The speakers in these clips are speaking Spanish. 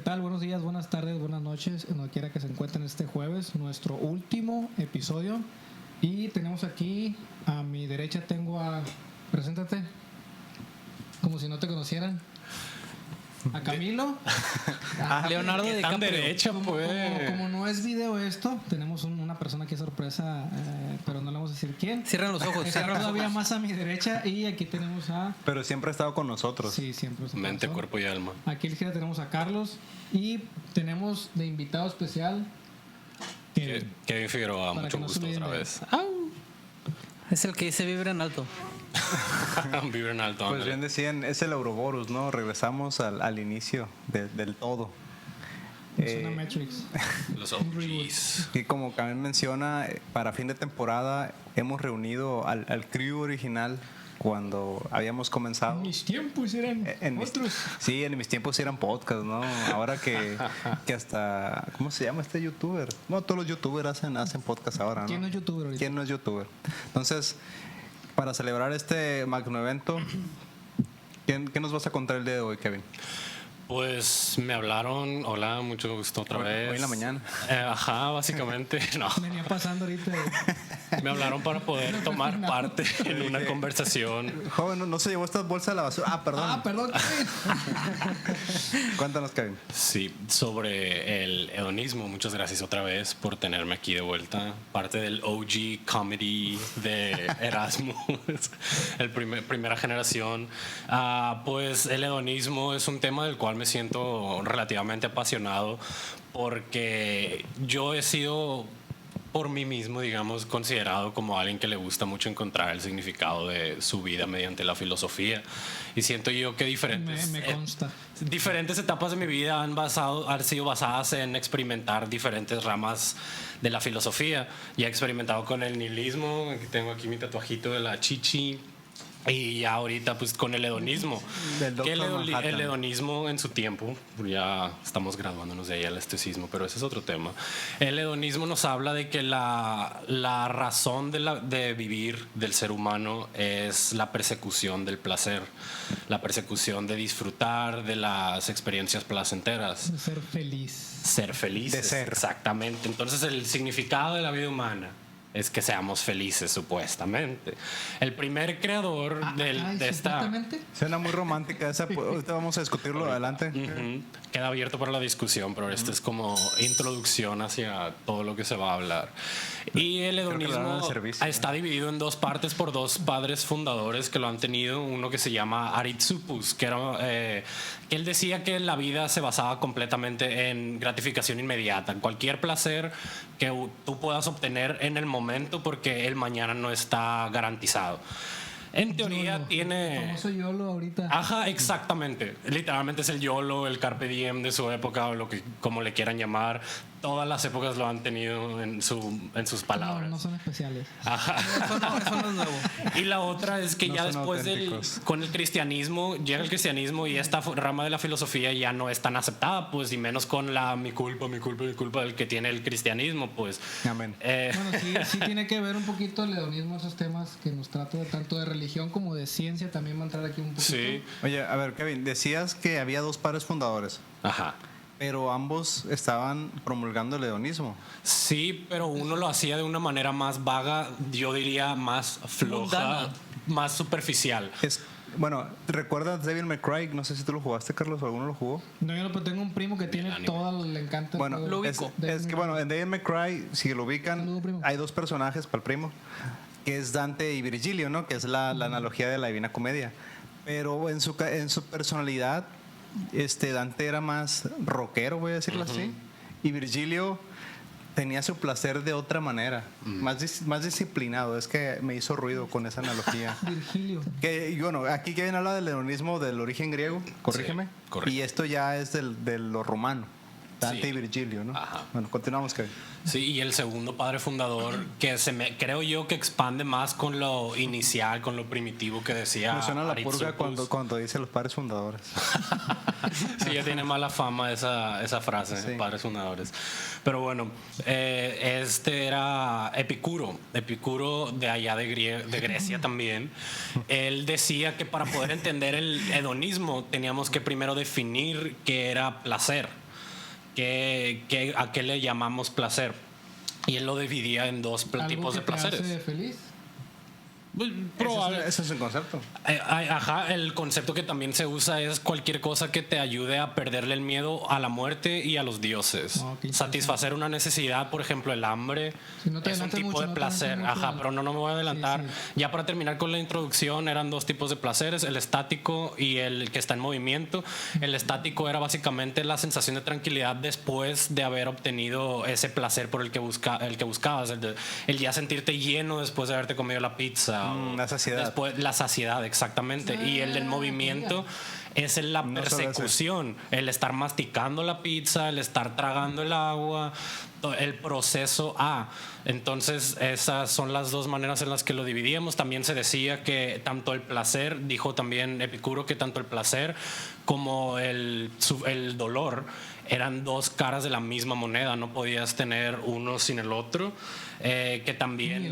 tal? Buenos días, buenas tardes, buenas noches, donde quiera que se encuentren este jueves, nuestro último episodio. Y tenemos aquí, a mi derecha tengo a... Preséntate, como si no te conocieran. A Camilo. A Leonardo DiCaprio. Derecha, pues. Como no es video esto, tenemos una persona aquí sorpresa, pero no le vamos a decir quién. Cierran los ojos. Está todavía más a mi derecha y aquí tenemos a... Pero siempre ha estado con nosotros. Sí, siempre. Mente, cuerpo y alma. Aquí en tenemos a Carlos y tenemos de invitado especial Kevin Figueroa, Para mucho que no se gusto olviden otra de vez. Es el que dice vibra en alto. Vibra en alto. Pues ándale. bien decían, es el Ouroboros, ¿no? Regresamos al inicio del todo. es una Matrix. Los OGs. Y como también menciona, para fin de temporada hemos reunido al crew original cuando habíamos comenzado. Mis tiempos eran otros. Sí, en mis tiempos eran podcasts, ¿no? Ahora que hasta... ¿Cómo se llama este youtuber? No, todos los youtubers hacen podcast ahora, ¿no? ¿Quién no es youtuber ahorita? ¿Quién no es youtuber? Entonces, para celebrar este magno evento, ¿qué nos vas a contar el día de hoy, Kevin? Pues me hablaron, hola, mucho gusto otra vez. Hoy en la mañana. Ajá, básicamente, no. Venía pasando ahorita. Me hablaron para poder tomar parte en una conversación. Joven, no se llevó esta bolsa de la basura. Ah, perdón. Perdón. Cuéntanos, Kevin. Sí, sobre el hedonismo. Muchas gracias otra vez por tenerme aquí de vuelta. Parte del OG comedy de Erasmus, primera generación. Pues el hedonismo es un tema del cual me siento relativamente apasionado porque yo he sido por mí mismo, digamos, considerado como alguien que le gusta mucho encontrar el significado de su vida mediante la filosofía. Y siento yo que Me consta. diferentes etapas de mi vida han sido basadas en experimentar diferentes ramas de la filosofía. Y he experimentado con el nihilismo, tengo aquí mi tatuajito de la chichi. Y ya ahorita pues con el hedonismo. Que el hedonismo en su tiempo, ya estamos graduándonos de ahí al estoicismo, pero ese es otro tema. El hedonismo nos habla de que la razón de vivir del ser humano es la persecución del placer, la persecución de disfrutar de las experiencias placenteras. De ser feliz. Ser feliz. De ser. Exactamente. Entonces el significado de la vida humana es que seamos felices, supuestamente. El primer creador de esta... ¿Supuestamente? Suena muy romántica esa. Ahorita vamos a discutirlo adelante. Queda abierto para la discusión, pero esto es como introducción hacia todo lo que se va a hablar. Y el hedonismo está dividido en dos partes por dos padres fundadores que lo han tenido. Uno que se llama Aristippus, que él decía que la vida se basaba completamente en gratificación inmediata, en cualquier placer que tú puedas obtener en el momento, porque el mañana no está garantizado. En teoría YOLO. tiene... El famoso YOLO ahorita. Ajá, exactamente. Literalmente es el YOLO, el Carpe Diem de su época, o como le quieran llamar. Todas las épocas lo han tenido en sus palabras. No son especiales. Ajá. Eso no es nuevo. Y la otra es que No ya son después auténticos. con el cristianismo, llega el cristianismo y esta rama de la filosofía ya no es tan aceptada, pues, y menos con mi culpa del que tiene el cristianismo, pues. Amén. Bueno, sí tiene que ver un poquito el hedonismo, esos temas que nos trata tanto de religión como de ciencia, también va a entrar aquí un poquito. Sí. Oye, a ver, Kevin, decías que había dos padres fundadores, Ajá. pero ambos estaban promulgando el hedonismo. Sí, pero uno lo hacía de una manera más vaga, yo diría más floja, Mundana. más superficial. Bueno, ¿recuerdas Devil May Cry? No sé si tú lo jugaste, Carlos, o alguno lo jugó. No, yo no, tengo un primo que tiene anime. todo, le encanta. Bueno, todo. Lo ubico. es que bueno, en Devil May Cry, si lo ubican, Saludo, primo. hay dos personajes para el primo, que es Dante y Virgilio, ¿no? Que es la analogía de la Divina Comedia. Pero en su personalidad, Dante era más rockero, voy a decirlo así, y Virgilio tenía su placer de otra manera, más disciplinado. Es que me hizo ruido con esa analogía. Virgilio. Y bueno, aquí Kevin habla del hedonismo del origen griego, corrígeme. Sí, correcto. Y esto ya es de lo romano, Dante Sí. y Virgilio, ¿no? Ajá. Bueno, continuamos, Kevin. Sí, y el segundo padre fundador, que creo yo que expande más con lo inicial, con lo primitivo que decía Me suena la Aristippus. purga cuando dice los padres fundadores. Sí, ya tiene mala fama esa frase, Sí. padres fundadores. Pero bueno, este era Epicuro de allá de Grecia también. Él decía que para poder entender el hedonismo teníamos que primero definir qué era placer. a qué le llamamos placer. Y él lo dividía en dos ¿Algo tipos que de placeres. te hace feliz? Pues, probable. Ese es el concepto. Ajá, el concepto que también se usa es cualquier cosa que te ayude a perderle el miedo a la muerte y a los dioses. Oh, qué interesante. Satisfacer una necesidad, por ejemplo, el hambre, Si no te es un adelantes tipo mucho, de no te placer. adelantes mucho. Ajá, pero no me voy a adelantar. Sí. Ya para terminar con la introducción, eran dos tipos de placeres, el estático y el que está en movimiento. El estático era básicamente la sensación de tranquilidad después de haber obtenido ese placer por el que buscabas, el ya sentirte lleno después de haberte comido la pizza. La saciedad. Después, la saciedad, exactamente. Y el del movimiento es la No persecución, el estar masticando la pizza, el estar tragando el agua, el proceso A. Entonces, esas son las dos maneras en las que lo dividíamos. También se decía que tanto el placer, dijo también Epicuro, que tanto el placer como el dolor eran dos caras de la misma moneda, no podías tener uno sin el otro. Que también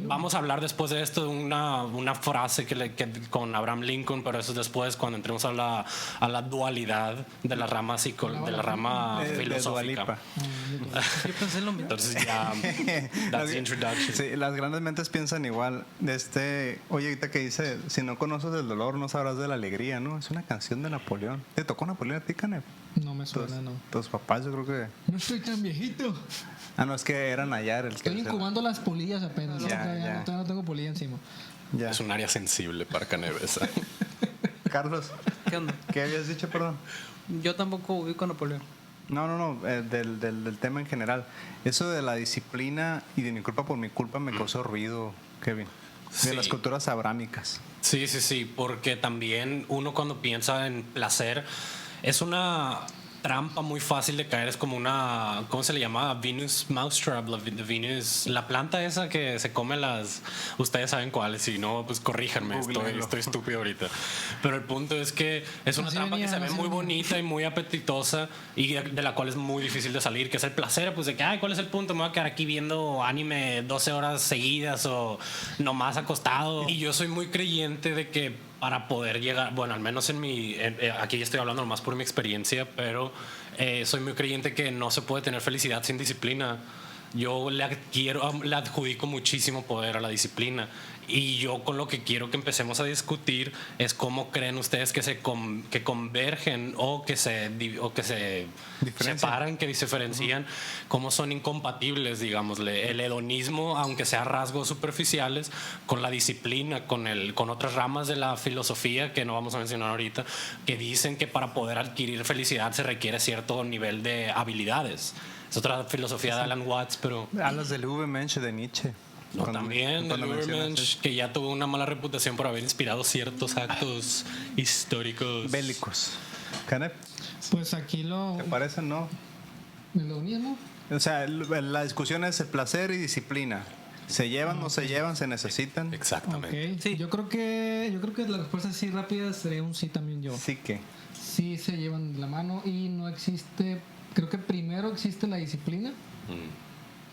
vamos a hablar después de esto de una frase que con Abraham Lincoln, pero eso es después cuando entremos a la dualidad de la rama filosófica. Yo pensé lo mismo. Entonces ya, that's the introduction. Sí, las grandes mentes piensan igual. Oye, ahorita que dice, si no conoces el dolor, no sabrás de la alegría, ¿no? Es una canción de Napoleón. ¿Te tocó Napoleón a ti, Canep? No me suena, no. Tus papás, yo creo que... No estoy tan viejito. Ah, no, es que era Nayar el que... Estoy incubando las polillas apenas. Ya, Todavía no tengo polilla encima. Ya. Es un área sensible para Canevesa. Carlos, ¿Qué onda? ¿qué habías dicho, perdón? Yo tampoco ubico a Napoleón. No, del tema en general. Eso de la disciplina y de mi culpa por mi culpa me causó ruido, Kevin. De Sí. las culturas abrámicas. Sí, porque también uno cuando piensa en placer es una trampa muy fácil de caer, es como una, ¿cómo se le llama? Venus mousetrap, la planta esa que se come ustedes saben cuáles, si no, pues corríjanme, estoy estúpido ahorita. Pero el punto es que es una Así trampa venía, que se ve así muy venía. bonita y muy apetitosa y de la cual es muy difícil de salir, que es el placer, pues de que, ay, ¿cuál es el punto? Me voy a quedar aquí viendo anime 12 horas seguidas o nomás acostado. Y yo soy muy creyente de que para poder llegar, bueno, al menos aquí estoy hablando nomás por mi experiencia, pero soy muy creyente que no se puede tener felicidad sin disciplina. Yo le adjudico muchísimo poder a la disciplina. Y yo con lo que quiero que empecemos a discutir es cómo creen ustedes que convergen o que se separan, que se diferencian, cómo son incompatibles, digámosle, el hedonismo, aunque sea rasgos superficiales, con la disciplina, con otras ramas de la filosofía que no vamos a mencionar ahorita, que dicen que para poder adquirir felicidad se requiere cierto nivel de habilidades. Es otra filosofía de Alan Watts, pero... Hablas del Ubermensch de Nietzsche. También del Ubermensch, que ya tuvo una mala reputación por haber inspirado ciertos actos históricos bélicos. ¿Canep? Pues aquí ¿Te parecen, no? ¿El hedonismo? O sea, la discusión es el placer y disciplina. ¿Se llevan, no se llevan, se necesitan? Exactamente. Ok. Sí. Yo creo que la respuesta así rápida sería un sí también yo. Sí que. Sí se llevan de la mano y no existe... Creo que primero existe la disciplina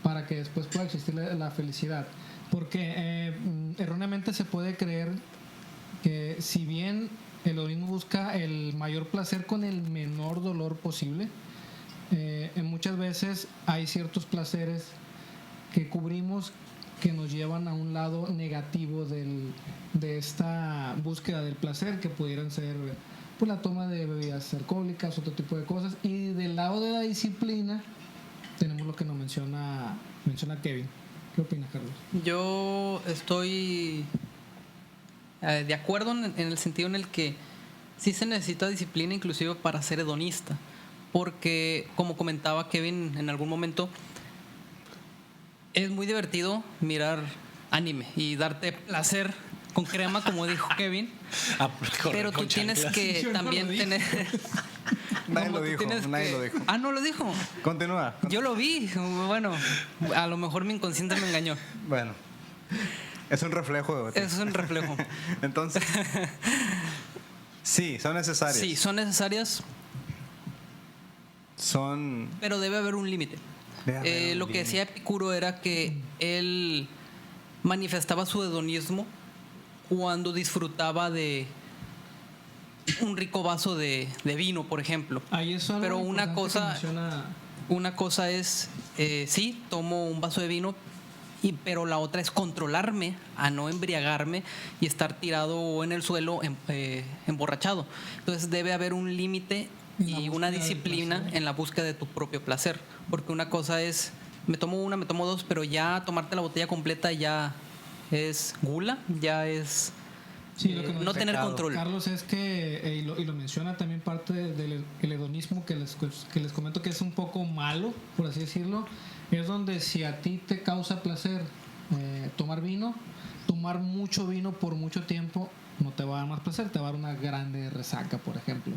para que después pueda existir la felicidad. Porque erróneamente se puede creer que si bien el hedonismo busca el mayor placer con el menor dolor posible, muchas veces hay ciertos placeres que cubrimos que nos llevan a un lado negativo de esta búsqueda del placer, que pudieran ser pues, la toma de bebidas alcohólicas, otro tipo de cosas. Y del lado de la disciplina tenemos lo que nos menciona Kevin. ¿Qué opinas, Carlos? Yo estoy de acuerdo en el sentido en el que sí se necesita disciplina inclusive para ser hedonista, porque como comentaba Kevin en algún momento, es muy divertido mirar anime y darte placer con crema, como dijo Kevin, pero tú tienes que también tener... Nadie lo dijo. Ah, no lo dijo. Continúa. Yo lo vi. Bueno, a lo mejor mi inconsciente me engañó. Bueno, es un reflejo de... Eso es un reflejo. Entonces, sí, son necesarias. Sí, son necesarias, Son... pero debe haber un límite. Debe haber un Lo que límite. decía Epicuro era que él manifestaba su hedonismo cuando disfrutaba de un rico vaso de vino, por ejemplo. Ahí es algo Pero una importante cosa- que menciona- Una cosa es, sí, tomo un vaso de vino, pero la otra es controlarme a no embriagarme y estar tirado en el suelo emborrachado. Entonces debe haber un límite En la y búsqueda una del disciplina placer. en la búsqueda de tu propio placer. Porque una cosa es, me tomo una, me tomo dos, pero ya tomarte la botella completa ya es gula, ya es Sí, lo que nos no dice tener control. Carlos es que, y lo menciona también parte del el hedonismo que les comento que es un poco malo, por así decirlo, es donde si a ti te causa placer tomar vino, tomar mucho vino por mucho tiempo no te va a dar más placer, te va a dar una grande resaca, por ejemplo.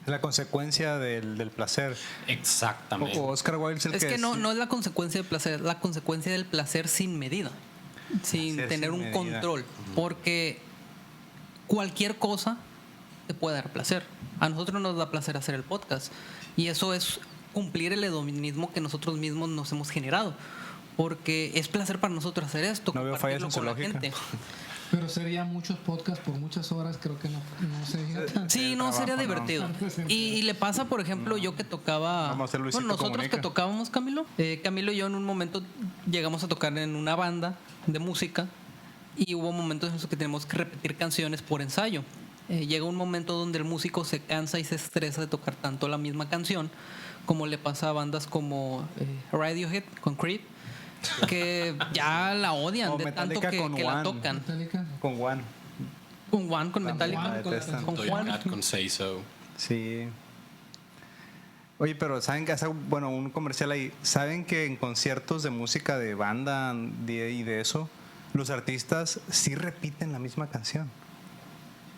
Es la consecuencia del placer. Exactamente. O Oscar Wilde es el Es que no, decía- no es la consecuencia del placer, es la consecuencia del placer sin medida, sin Placer tener sin un medida. control. Porque cualquier cosa te puede dar placer. A nosotros nos da placer hacer el podcast. Y eso es cumplir el hedonismo que nosotros mismos nos hemos generado. Porque es placer para nosotros hacer esto, No veo fallas compartirlo en su con la lógica. gente. Pero sería muchos podcasts por muchas horas, creo que no sería tan... Sí, no, sería trabajo, ¿no? divertido. Y le pasa, por ejemplo, yo que tocaba. Vamos a hacer Luisito Bueno, nosotros Comunica. que tocábamos, Camilo. Camilo y yo en un momento llegamos a tocar en una banda de música y hubo momentos en los que tenemos que repetir canciones por ensayo. Llega un momento donde el músico se cansa y se estresa de tocar tanto la misma canción, como le pasa a bandas como Radiohead con Creed, que ya la odian O de tanto Metallica con que la One. tocan. Metallica. Con Juan. Con One, con También Metallica, la detestan. con Doja Juan. Cat con Say So. Sí. Oye, pero ¿saben que hace, bueno, un comercial ahí? ¿Saben que en conciertos de música de banda y de eso, los artistas sí repiten la misma canción?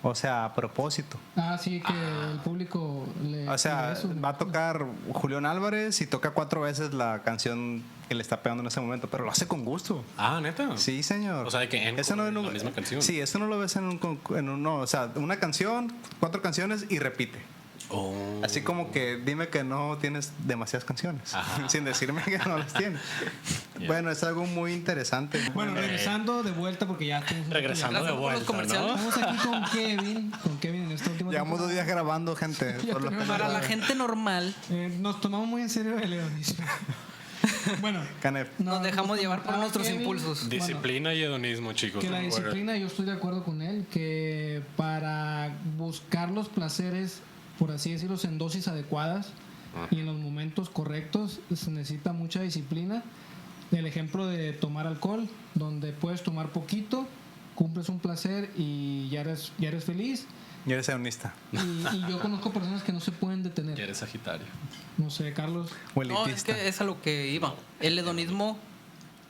O sea, a propósito. Ah, sí, que el público le... O sea, le eso, va a tocar Julián Álvarez y toca 4 veces la canción que le está pegando en ese momento, pero lo hace con gusto. Ah, neta. Sí, señor. O sea, de que encore, Eso no es la misma canción. Sí, eso no lo ves en no, o sea, una canción, 4 canciones y repite. Oh. Así como que dime que no tienes demasiadas canciones, Ajá. sin decirme que no las tienes. Bueno, es algo muy interesante. Bueno, regresando de vuelta porque ya tenemos un- Regresando de Gracias por los vuelta, comerciales. ¿no? Estamos aquí con Kevin en esta última Llevamos 2 temporada. días grabando, gente. por los Para la gente normal, Nos tomamos muy en serio el hedonismo. Bueno, Canep. nos dejamos llevar por nuestros Kevin, impulsos. bueno, Disciplina y hedonismo, chicos. que la recuerden. disciplina, yo estoy de acuerdo con él, que para buscar los placeres, por así decirlo, en dosis adecuadas y en los momentos correctos, se necesita mucha disciplina. El ejemplo de tomar alcohol, donde puedes tomar poquito, cumples un placer y ya eres feliz. Y eres hedonista. Y yo conozco personas que no se pueden Y detener. eres Sagitario. No sé, Carlos. O No, es elitista. que es a lo que iba. El hedonismo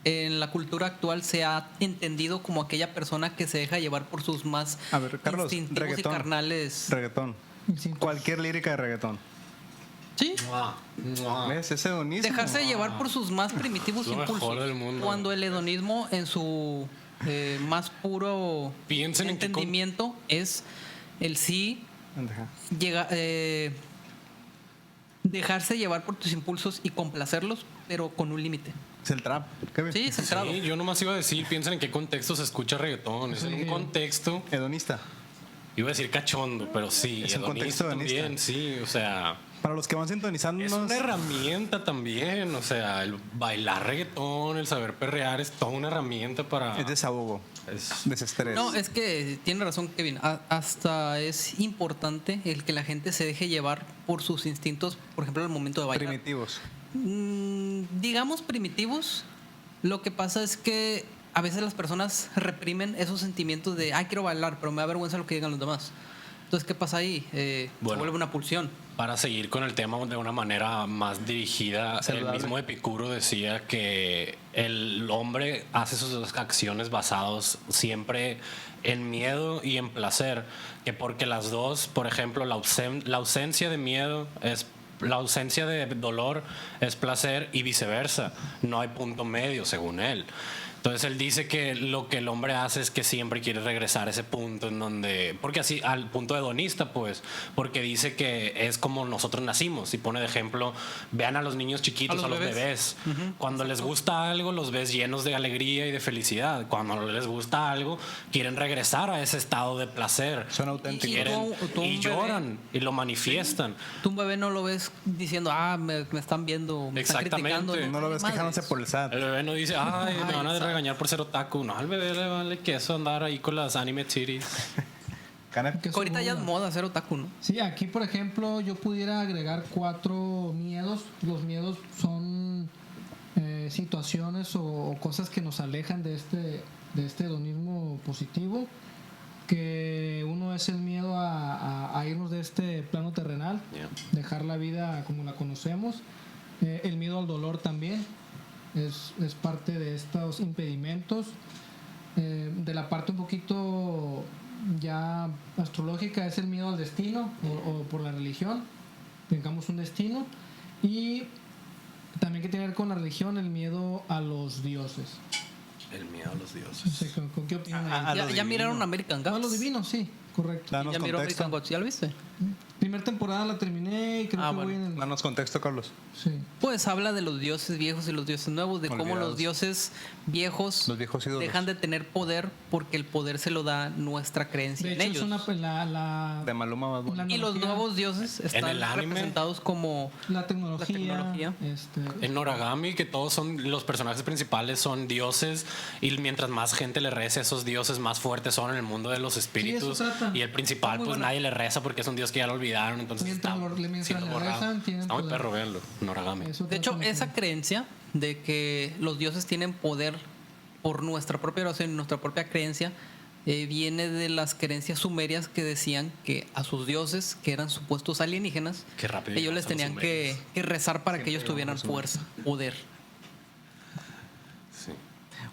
en la cultura actual se ha entendido como aquella persona que se deja llevar por sus más A ver, Carlos, instintivos reggaetón. y carnales. Reggaetón. Instintos. Cualquier lírica de reggaetón. Sí. ¿Ves? Es hedonismo. Dejarse llevar por sus más primitivos Lo mejor impulsos. del mundo. Cuando el hedonismo en su más puro Piensen en que entendimiento es el sí Deja. dejarse llevar por tus impulsos y complacerlos, pero con un límite. Es el trap. Kevin. Sí, centrado. Sí, yo nomás iba a decir, piensen en qué contexto se escucha reggaetón. Es en un contexto, Hedonista. iba a decir cachondo, pero sí, Es un contexto hedonista también, sí, o sea, Para los que van sintonizándonos. es una herramienta también, o sea, el bailar reggaetón, el saber perrear es toda una herramienta para... Es desahogo. es- Desestrés. No, es que tiene razón Kevin. Hasta es importante el que la gente se deje llevar por sus instintos, por ejemplo, al momento de bailar. Primitivos. Digamos primitivos. Lo que pasa es que a veces las personas reprimen esos sentimientos de, ay, quiero bailar, pero me da vergüenza lo que digan los demás. Entonces, ¿qué pasa ahí? Se Bueno. vuelve una pulsión. Para seguir con el tema de una manera más dirigida, Saludable. el mismo Epicuro decía que el hombre hace sus acciones basados siempre en miedo y en placer, que porque las dos, por ejemplo, la ausencia de miedo es la ausencia de dolor es placer y viceversa, no hay punto medio según él. Entonces él dice que lo que el hombre hace es que siempre quiere regresar a ese punto en donde, porque así, al punto hedonista, pues, porque dice que es como nosotros nacimos y pone de ejemplo, vean a los niños chiquitos, a los bebés. Cuando les gusta algo, los ves llenos de alegría y de felicidad. Cuando no les gusta algo, quieren regresar a ese estado de placer. Son auténticos. Y lloran y lo manifiestan. Tú un bebé no lo ves diciendo, me están viendo, me están Exactamente. criticando. No lo ves Madres. quejándose por el SAT. El bebé no dice, ay, me van a regañar por ser otaku. No, al bebé le vale queso andar ahí con las anime titties. Canep. Que Ahorita son ya es una- moda ser otaku, ¿no? Sí, aquí por ejemplo yo pudiera agregar 4 miedos. Los miedos son situaciones o cosas que nos alejan de este hedonismo positivo. Que uno es el miedo a irnos de este plano terrenal, Yeah. dejar la vida como la conocemos. El miedo al dolor también es parte de estos impedimentos. De la parte un poquito ya astrológica es el miedo al destino o por la religión, tengamos un destino. Y también que tiene que ver con la religión, el miedo a los dioses. El miedo a los No dioses. sé, ¿con qué opinan? A Ya, lo ya divino. miraron American Gods. A lo divino, sí, correcto. Danos Ya miró contexto. American Gods, ¿ya lo viste? Primera temporada la terminé y creo Ah, que bueno. voy en el... Danos contexto, Carlos. Sí. Pues habla de los dioses viejos y los dioses nuevos, de cómo Olvidados. los dioses viejos Los viejos ídolos. dejan de tener poder porque el poder se lo da nuestra creencia De en hecho, ellos. es una, De Maluma Bad Bunny. la Y los analogía, nuevos dioses están el anime, representados como la tecnología, la tecnología. En Noragami, que todos son los personajes principales son dioses y mientras más gente le reza a esos dioses, más fuertes son en el mundo de los espíritus. eso trata. Y el principal, Está muy pues buena. nadie le reza porque es un dios que ya lo olvidaron, entonces Mientras está mientras siendo le borrado. rezan, tienen Está muy poder. perro verlo, Noragami. Eso De hecho, trata la esa serie. creencia de que los dioses tienen poder por nuestra propia oración y nuestra propia creencia viene de las creencias sumerias que decían que a sus dioses, que eran supuestos alienígenas, Qué rápido ellos les llegamos a los tenían que, sumerios. que rezar para que ellos tuvieran fuerza, poder. Sí.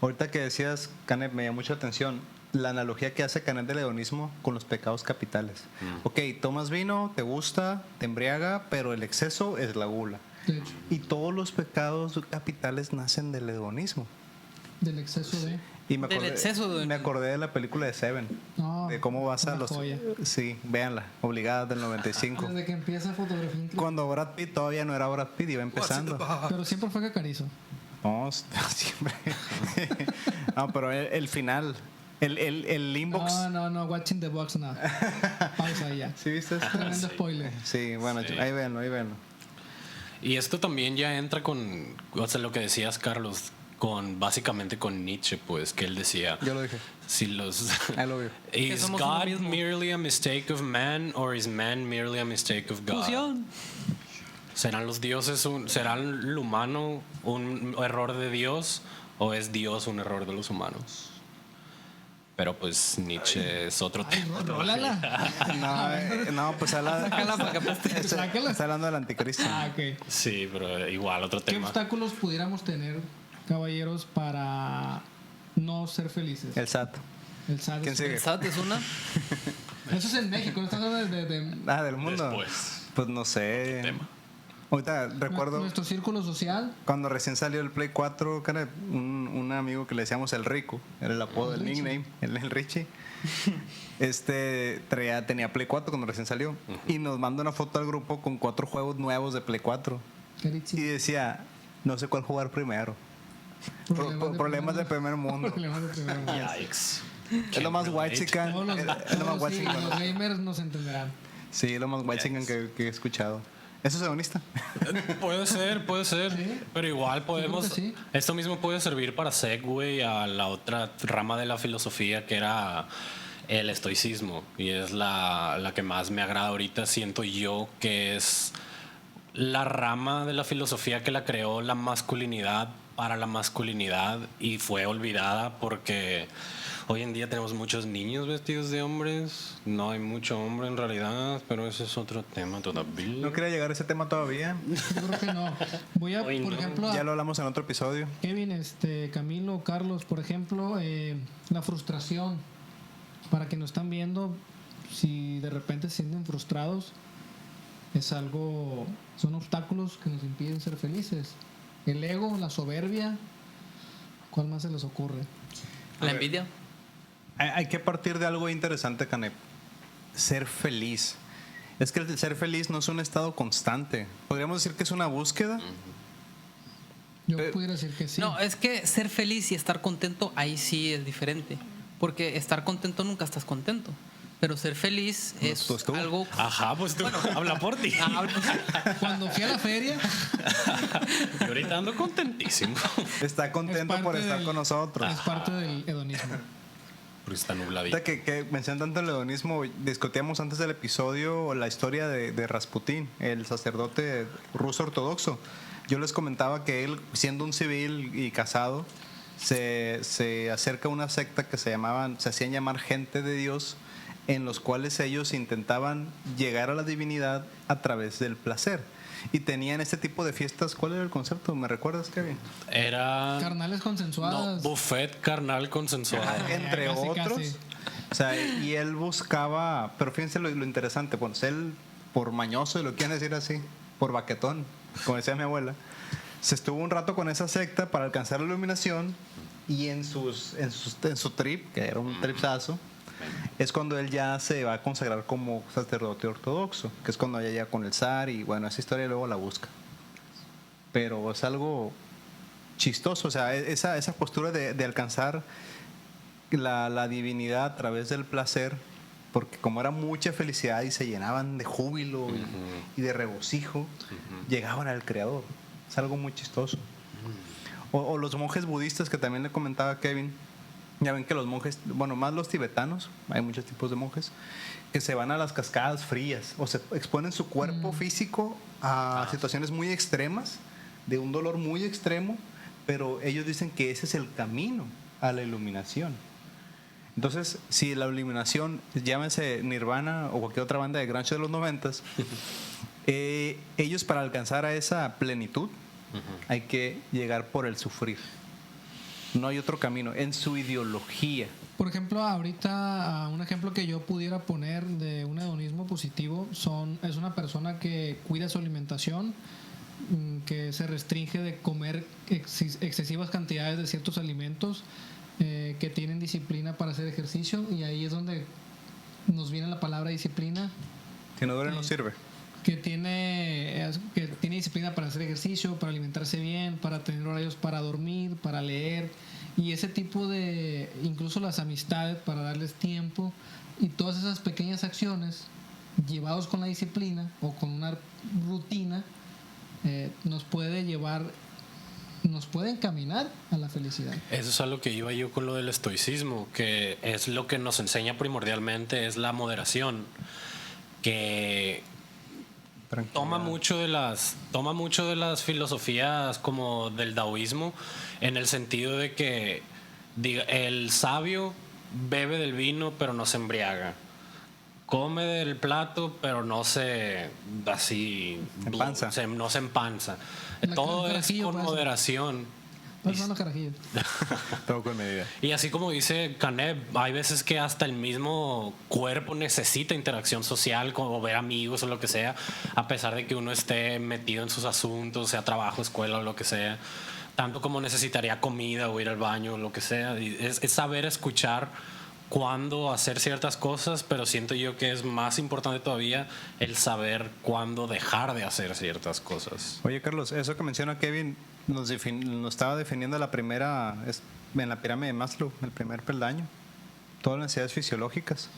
Ahorita que decías, Canep, me llamó mucha atención la analogía que hace Canep del hedonismo con los pecados capitales. Ok, tomas vino, te gusta, te embriaga, pero el exceso es la gula. De hecho, Y todos los pecados capitales nacen del hedonismo. del exceso de... Y me Del acordé, exceso de- me acordé de la película de Seven. No, De cómo vas a una los... joya. Sí, véanla, obligada del 95. Desde que empieza fotografía increíble. Cuando Brad Pitt todavía no era Brad Pitt, iba empezando. Pero siempre fue Cacarizo. No, siempre. No, pero el final, el inbox. No, watching the box now. Pausa ahí ya. ¿Sí viste esto? Tremendo spoiler. Sí, bueno, Sí. ahí véanlo, ahí véanlo. Y esto también ya entra con, o sea, lo que decías, Carlos, con básicamente con Nietzsche, pues, que él decía, Yo lo dije. si los I love you. is somos uno God mismo. merely a mistake of man or is man merely a mistake of God? Fusión. ¿Serán los dioses serán el humano un error de Dios o es Dios un error de los humanos? Pero pues Nietzsche es otro tema. Rólala. No, pues Sácala para que apeste. Sácala. está hablando del anticristo. Ah, ok. Sí, pero igual otro ¿Qué tema. obstáculos pudiéramos tener, caballeros, para no ser felices? El SAT. El SAT. ¿Quién sigue? ¿Sabes? Es una. Eso es en México, no estás hablando de Ah, del mundo. Después. Pues no sé. Tema. Ahorita recuerdo nuestro círculo social. cuando recién salió el Play 4, cara, un amigo que le decíamos el Rico, era el apodo, el nickname, el Richie. Tenía Play 4 cuando recién salió y nos manda una foto al grupo con 4 juegos nuevos de Play 4 Carichi. y decía, no sé cuál jugar primero. Problemas de primer mundo. Problemas de primer mundo. Yikes. Es lo más white chican. Todos los, Es lo más todos, white sí, chican. los gamers nos entenderán. Sí, es lo más white chican que he escuchado. ¿Eso es hedonista? Puede ser, Sí. pero igual podemos. Yo creo que sí. Esto mismo puede servir para segue a la otra rama de la filosofía que era el estoicismo y es la que más me agrada ahorita. Siento yo que es la rama de la filosofía que la creó la masculinidad para la masculinidad y fue olvidada porque hoy en día tenemos muchos niños vestidos de hombres. No hay mucho hombre en realidad, pero ese es otro tema todavía. No quería llegar a ese tema todavía. Yo creo que no. Voy a, Hoy por no. ejemplo, Ya a lo hablamos en otro episodio. Kevin, Camilo, Carlos, por ejemplo, la frustración. Para que nos están viendo, si de repente se sienten frustrados, son obstáculos que nos impiden ser felices. El ego, la soberbia, ¿Cuál más se les ocurre? La envidia. Hay que partir de algo interesante, Canep. Ser feliz. Es que el ser feliz no es un estado constante. Podríamos decir que es una búsqueda. Yo pudiera decir que sí. No, es que ser feliz y estar contento, ahí sí es diferente. Porque estar contento nunca estás contento. Pero ser feliz es pues tú. algo... Ajá, pues tú, habla por ti. Cuando fui a la feria, Yo ahorita ando contentísimo. Está es contento parte por estar del- con nosotros. es parte del hedonismo. Porque está nubladito. Ahorita que mencionan tanto el hedonismo, discutíamos antes del episodio la historia de Rasputín, el sacerdote ruso ortodoxo. Yo les comentaba que él, siendo un civil y casado, se acerca a una secta que se hacían llamar gente de Dios, en los cuales ellos intentaban llegar a la divinidad a través del placer. Y tenían este tipo de fiestas. ¿Cuál era el concepto? ¿Me recuerdas, Kevin? Era. Carnales No, consensuadas. buffet carnal consensuado. Entre casi, otros. casi. O sea, y él buscaba, pero fíjense lo interesante, pues él, por mañoso, y lo quieren decir así, por baquetón, como decía mi abuela, se estuvo un rato con esa secta para alcanzar la iluminación, y en su trip, que era un tripsazo, es cuando él ya se va a consagrar como sacerdote ortodoxo, que es cuando ella llega con el zar, y bueno, esa historia luego la busca. Pero es algo chistoso, o sea, esa postura de alcanzar la divinidad a través del placer, porque como era mucha felicidad y se llenaban de júbilo y de regocijo, llegaban al Creador. Es algo muy chistoso. O los monjes budistas que también le comentaba a Kevin. Ya ven que los monjes, bueno, más los tibetanos, hay muchos tipos de monjes, que se van a las cascadas frías o se exponen su cuerpo físico a situaciones muy extremas, de un dolor muy extremo, pero ellos dicen que ese es el camino a la iluminación. Entonces, si la iluminación, llámese Nirvana o cualquier otra banda de grunge de los 90s, ellos para alcanzar a esa plenitud hay que llegar por el sufrir. No hay otro camino. En su ideología. Por ejemplo, ahorita un ejemplo que yo pudiera poner de un hedonismo positivo es una persona que cuida su alimentación, que se restringe de comer excesivas cantidades de ciertos alimentos, que tienen disciplina para hacer ejercicio, y ahí es donde nos viene la palabra disciplina. Si no duele, no sirve. Que tiene disciplina para hacer ejercicio, para alimentarse bien, para tener horarios para dormir, para leer, y ese tipo de, incluso las amistades, para darles tiempo, y todas esas pequeñas acciones llevados con la disciplina o con una rutina nos puede encaminar a la felicidad. Eso es a lo que iba yo con lo del estoicismo, que es lo que nos enseña primordialmente, es la moderación, que toma mucho de las filosofías como del taoísmo, en el sentido de que el sabio bebe del vino pero no se embriaga, come del plato pero no se Empanza. no se empanza. Todo es carajillo, con por eso. moderación. ¿Cuáles son los carajillos? Todo con medida. Y así como dice Caneb, hay veces que hasta el mismo cuerpo necesita interacción social, como ver amigos o lo que sea, a pesar de que uno esté metido en sus asuntos, sea trabajo, escuela o lo que sea, tanto como necesitaría comida o ir al baño o lo que sea. Y es saber escuchar cuándo hacer ciertas cosas, pero siento yo que es más importante todavía el saber cuándo dejar de hacer ciertas cosas. Oye, Carlos, eso que menciona Kevin nos estaba definiendo en la pirámide de Maslow, el primer peldaño. Todas las necesidades fisiológicas.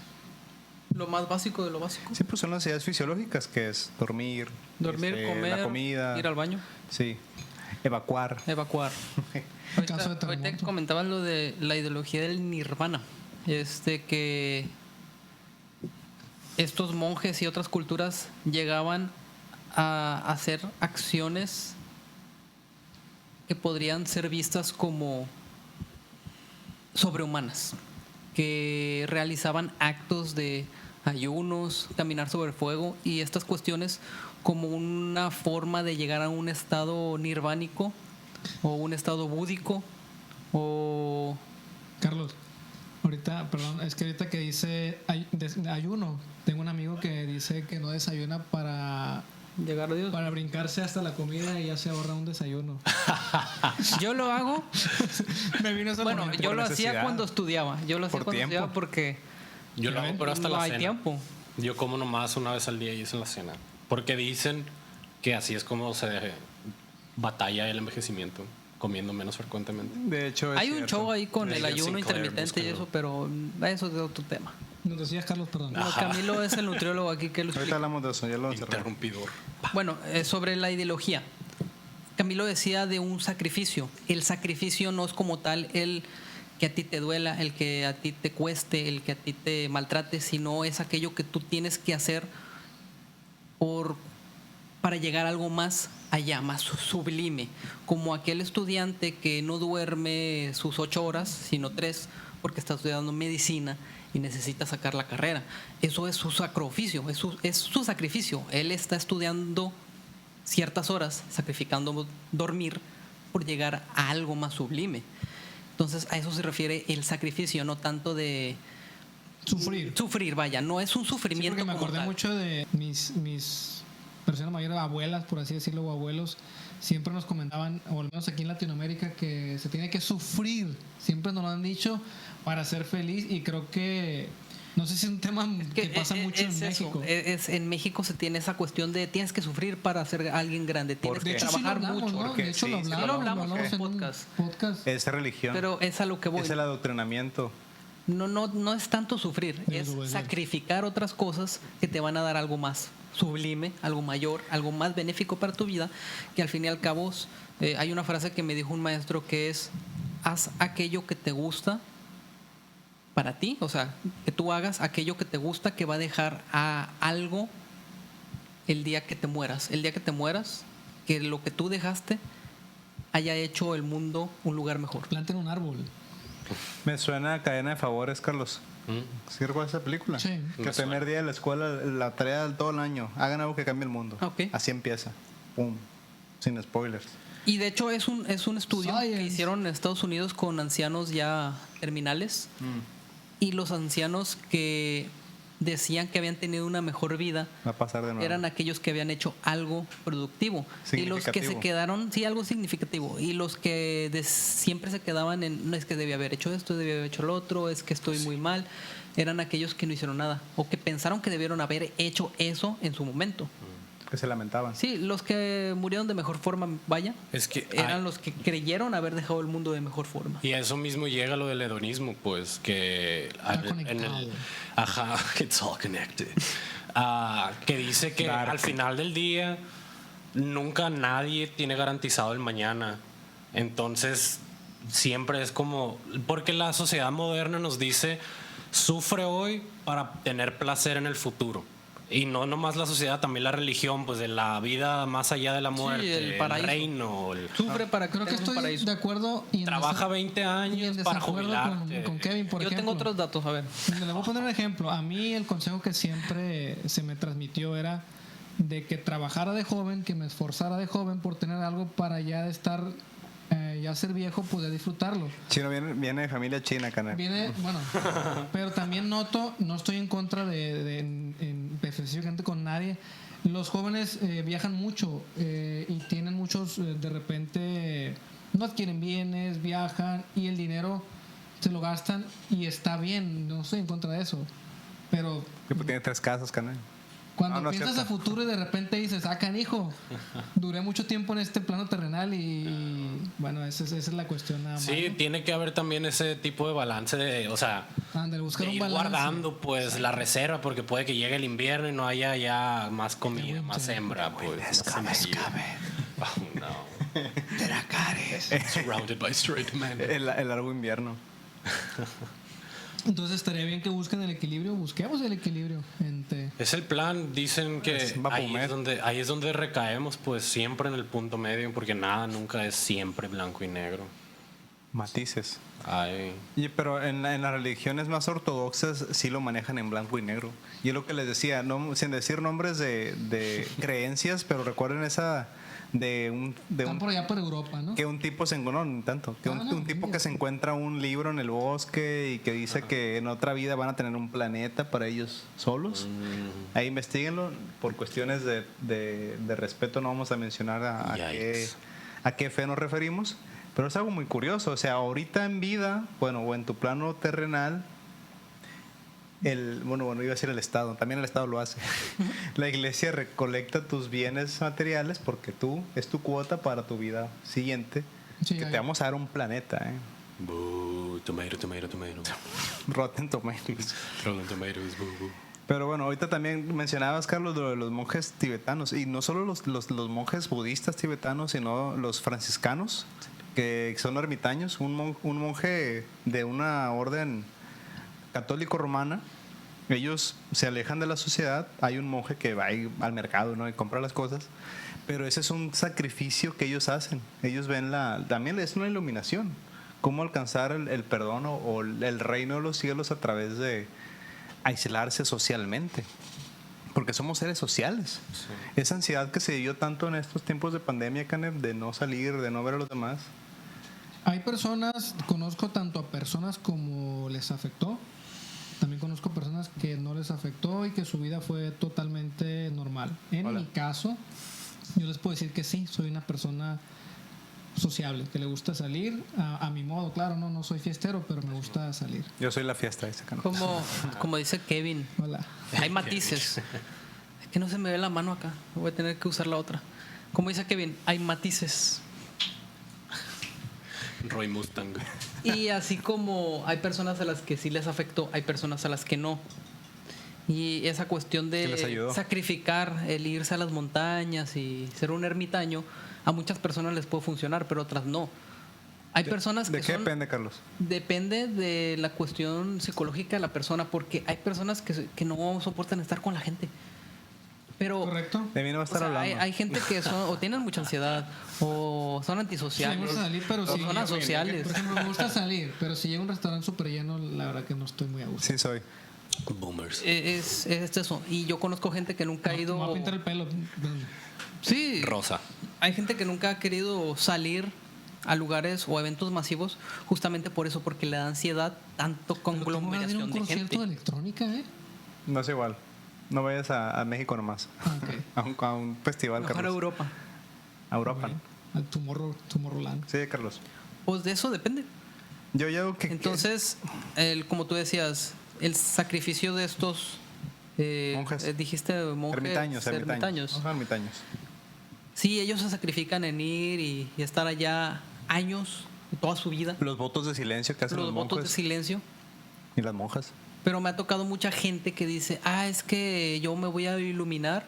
Lo más básico de lo básico. Sí, pues son las necesidades fisiológicas, que es dormir, Comer, la comida, ir al baño, sí, evacuar. evacuar. En caso de Ahorita terremoto. comentabas lo de la ideología del nirvana. Que estos monjes y otras culturas llegaban a hacer acciones que podrían ser vistas como sobrehumanas, que realizaban actos de ayunos, caminar sobre fuego y estas cuestiones como una forma de llegar a un estado nirvánico o un estado búdico o... Carlos, ahorita que dice ayuno, tengo un amigo que dice que no desayuna para llegar a Dios. Para brincarse hasta la comida y ya se ahorra un desayuno. Yo lo hago. Me vino esa Bueno, corriente. yo por lo hacía necesidad. cuando estudiaba. Yo lo hacía Por cuando tiempo. estudiaba porque Yo lo hago, pero hasta no la hay cena. tiempo. Yo como nomás una vez al día y es en la cena. Porque dicen que así es como se batalla el envejecimiento, comiendo menos frecuentemente. De hecho, es Hay un cierto. show ahí con el Megan ayuno Sinclair, intermitente y búsquenlo. eso, pero eso es de otro tema. Nos decías, Carlos, perdón. No, Camilo es el nutriólogo aquí que lo Ahorita explica. hablamos de eso, ya lo cerramos. Interrumpidor. Bueno, sobre la ideología. Camilo decía de un sacrificio. El sacrificio no es como tal el que a ti te duela, el que a ti te cueste, el que a ti te maltrate, sino es aquello que tú tienes que hacer para llegar a algo más allá, más sublime. Como aquel estudiante que no duerme sus 8 horas, sino 3, porque está estudiando medicina y necesita sacar la carrera. Eso es su sacrificio, es su sacrificio. Él está estudiando ciertas horas, sacrificando dormir por llegar a algo más sublime. Entonces a eso se refiere el sacrificio, no tanto de Sufrir. vaya, no es un Sí, sufrimiento porque me como acordé tal. mucho de mis personas mayores, abuelas, por así decirlo, o abuelos, siempre nos comentaban, o al menos aquí en Latinoamérica, que se tiene que sufrir, siempre nos lo han dicho, para ser feliz, y creo que, no sé si es un tema que pasa mucho en eso, México. en México se tiene esa cuestión de tienes que sufrir para ser alguien grande, tienes ¿Por que qué? De hecho, sí lo trabajar hablamos, mucho. ¿no? porque De hecho, sí, lo sí hablamos, lo hablamos lo en un podcast. podcast. Es religión. Pero es a lo que voy. Es el adoctrinamiento. No es tanto sufrir, Es es obedecer. sacrificar otras cosas que te van a dar algo más sublime, algo mayor, algo más benéfico para tu vida, que al fin y al cabo hay una frase que me dijo un maestro que es: haz aquello que te gusta para ti, o sea, que tú hagas aquello que te gusta, que va a dejar a algo el día que te mueras. El día que te mueras, que lo que tú dejaste haya hecho el mundo un lugar mejor. Planten un árbol. Me suena a Cadena de Favores, Carlos. ¿Mm? ¿Sí recuerdas esa película? Sí. Que Me el primer suena. día de la escuela, la tarea de todo el año. Hagan algo que cambie el mundo. Ok. Así empieza. Pum. Sin spoilers. Y de hecho es un estudio que Science. hicieron en Estados Unidos con ancianos ya terminales, y los ancianos que decían que habían tenido una mejor vida Va a pasar de nuevo. eran aquellos que habían hecho algo productivo, y los que se Significativo. quedaron, sí, algo significativo, y los que siempre se quedaban en: no, es que debía haber hecho esto, debía haber hecho lo otro, es que estoy muy mal, eran aquellos que no hicieron nada o que pensaron que debieron haber hecho eso en su momento. Que se lamentaban. Sí, los que murieron de mejor forma, vaya, Es que eran los que creyeron haber dejado el mundo de mejor forma. y a eso mismo llega lo del hedonismo, pues que conectado. ajá, it's all connected. Que dice que Dark. al final del día nunca nadie tiene garantizado el mañana. Entonces siempre es como, porque la sociedad moderna nos dice: sufre hoy para tener placer en el futuro. Y no nomás la sociedad, también la religión, pues de la vida más allá de la muerte, el paraíso. reino, Sufre para Creo que tener un estoy paraíso. de acuerdo. Y en trabaja desa- 20 y en años para desacuerdo jubilarte. con Kevin, por Yo ejemplo. tengo otros datos, a ver. Le voy a poner un ejemplo. A mí el consejo que siempre se me transmitió era de que trabajara de joven, que me esforzara de joven por tener algo para ya de estar, ya ser viejo, poder disfrutarlo. Chino viene de familia china, canal. Viene, bueno, pero también noto, no estoy en contra específicamente con nadie. Los jóvenes viajan mucho y tienen muchos, de repente, no adquieren bienes, viajan y el dinero se lo gastan y está bien, no estoy en contra de eso. Pero Que tiene 3 casas, canal. cuando No, no es piensas a cierto. futuro y de repente dices, canijo, duré mucho tiempo en este plano terrenal y bueno, esa es la cuestión nada más. Sí, ¿no? tiene que haber también ese tipo de balance de, o sea, Ándale, buscar de un ir balance. guardando pues la reserva, porque puede que llegue el invierno y no haya ya más comida, más hembra, pues. más semilla. Oh, no. Surrounded by straight men. El largo invierno. Entonces estaría bien que busquen el equilibrio, busquemos el equilibrio entre... Es el plan, dicen que Es Vapomer. ahí es donde recaemos, pues siempre en el punto medio, porque nada nunca es siempre blanco y negro. Matices. Ay. Pero en las religiones más ortodoxas sí lo manejan en blanco y negro. Y es lo que les decía, no, sin decir nombres de creencias, pero recuerden esa Están por allá por Europa, ¿no? que un tipo se encontró, no tanto, que un tipo que se encuentra un libro en el bosque y que dice que en otra vida van a tener un planeta para ellos solos. Ahí investiguenlo. Por cuestiones de respeto no vamos a mencionar a qué fe nos referimos, pero es algo muy curioso. O sea, ahorita en vida, bueno, o en tu plano terrenal, iba a decir el Estado, también el Estado lo hace. La iglesia recolecta tus bienes materiales porque es tu cuota para tu vida siguiente, Sí, que te vamos a dar un planeta, Boo, tomato. Rotten Tomatoes. Rotten tomatoes, boo, boo. Pero bueno, ahorita también mencionabas, Carlos, lo de los monjes tibetanos, y no solo los monjes budistas tibetanos, sino los franciscanos, que son ermitaños. Un monje de una orden católico romana, ellos se alejan de la sociedad. Hay un monje que va ahí al mercado, ¿no?, y compra las cosas, pero ese es un sacrificio que ellos hacen. Ellos ven también es una iluminación, cómo alcanzar el perdón o el reino de los cielos a través de aislarse socialmente, porque somos seres sociales. Sí. Esa ansiedad que se dio tanto en estos tiempos de pandemia, Canep, de no salir, de no ver a los demás. Hay personas, conozco tanto a personas como les afectó, también conozco personas que no les afectó y que su vida fue totalmente normal. En mi caso, yo les puedo decir que sí, soy una persona sociable, que le gusta salir a mi modo. Claro, no soy fiestero, pero me gusta salir. Yo soy la fiesta esa, Canep. Como dice Kevin, Hola. hay matices. Es que no se me ve la mano acá, voy a tener que usar la otra. Como dice Kevin, hay matices. Roy Mustang. Y así como hay personas a las que sí les afectó, hay personas a las que no. Y esa cuestión de sacrificar el irse a las montañas y ser un ermitaño, a muchas personas les puede funcionar, pero otras no. Hay personas que ¿De qué depende, Carlos? Depende de la cuestión psicológica de la persona, porque hay personas que no soportan estar con la gente. Pero, correcto. De mí no va a estar hablando. Hay gente que o tienen mucha ansiedad o son antisociales. Sí, me gusta salir, pero o son asociales. Por ejemplo, me gusta salir, pero si llega a un restaurante súper lleno, la verdad que no estoy muy a gusto. Sí, soy. Boomers. Es eso. Y yo conozco gente que nunca ha ido. Me voy a pintar el pelo. Sí. Rosa. Hay gente que nunca ha querido salir a lugares o eventos masivos justamente por eso, porque le da ansiedad tanto conglomeración de gente. Un concierto de electrónica, ¿eh? No es igual. No vayas a México nomás. Okay. A un festival, Mejor a Carlos. Europa. A Europa. Okay. Al Tomorrowland. Sí, Carlos. Pues de eso depende. Yo que entonces, como tú decías, el sacrificio de estos monjes. Dijiste monjes. Ermitaños. Sí, ellos se sacrifican en ir y estar allá años, toda su vida. Los votos de silencio que hacen los monjes. Los votos de silencio. Y las monjas. Pero me ha tocado mucha gente que dice, es que yo me voy a iluminar.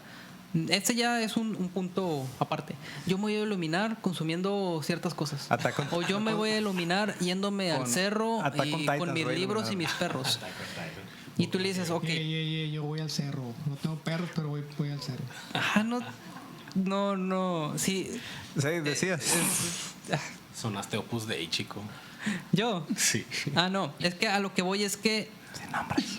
Este ya es un punto aparte. Yo me voy a iluminar consumiendo ciertas cosas. O yo me voy a iluminar yéndome al cerro y con mis libros y mis perros. Y tú le dices, ok. Yo voy al cerro. No tengo perros, pero voy al cerro. No. Sí. Sí, decías. Sonaste Opus Dei, chico. ¿Yo? Sí. No. Es que a lo que voy es que... Sin nombres.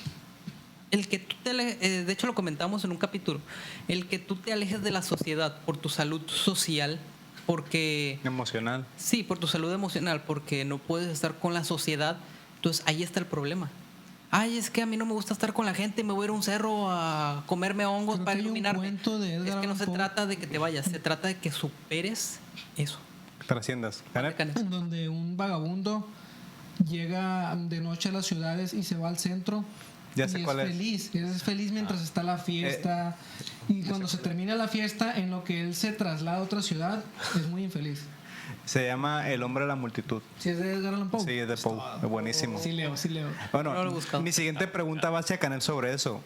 El que tú de hecho lo comentamos en un capítulo, el que tú te alejes de la sociedad por tu salud social, porque... Emocional. Sí, por tu salud emocional, porque no puedes estar con la sociedad, entonces ahí está el problema. Es que a mí no me gusta estar con la gente, me voy a ir a un cerro a comerme hongos para iluminarme. Es que no se trata de que te vayas, se trata de que superes eso. Trasciendas. En donde un vagabundo llega de noche a las ciudades y se va al centro. Ya sé cuál es feliz mientras está la fiesta. Y cuando se termina la fiesta, en lo que él se traslada a otra ciudad, es muy infeliz. Se llama El hombre de la multitud. ¿Sí es de Edgar Allan Poe? Sí, es de Poe. Es buenísimo. Sí leo. Bueno, no mi siguiente pregunta va hacia Canel sobre eso.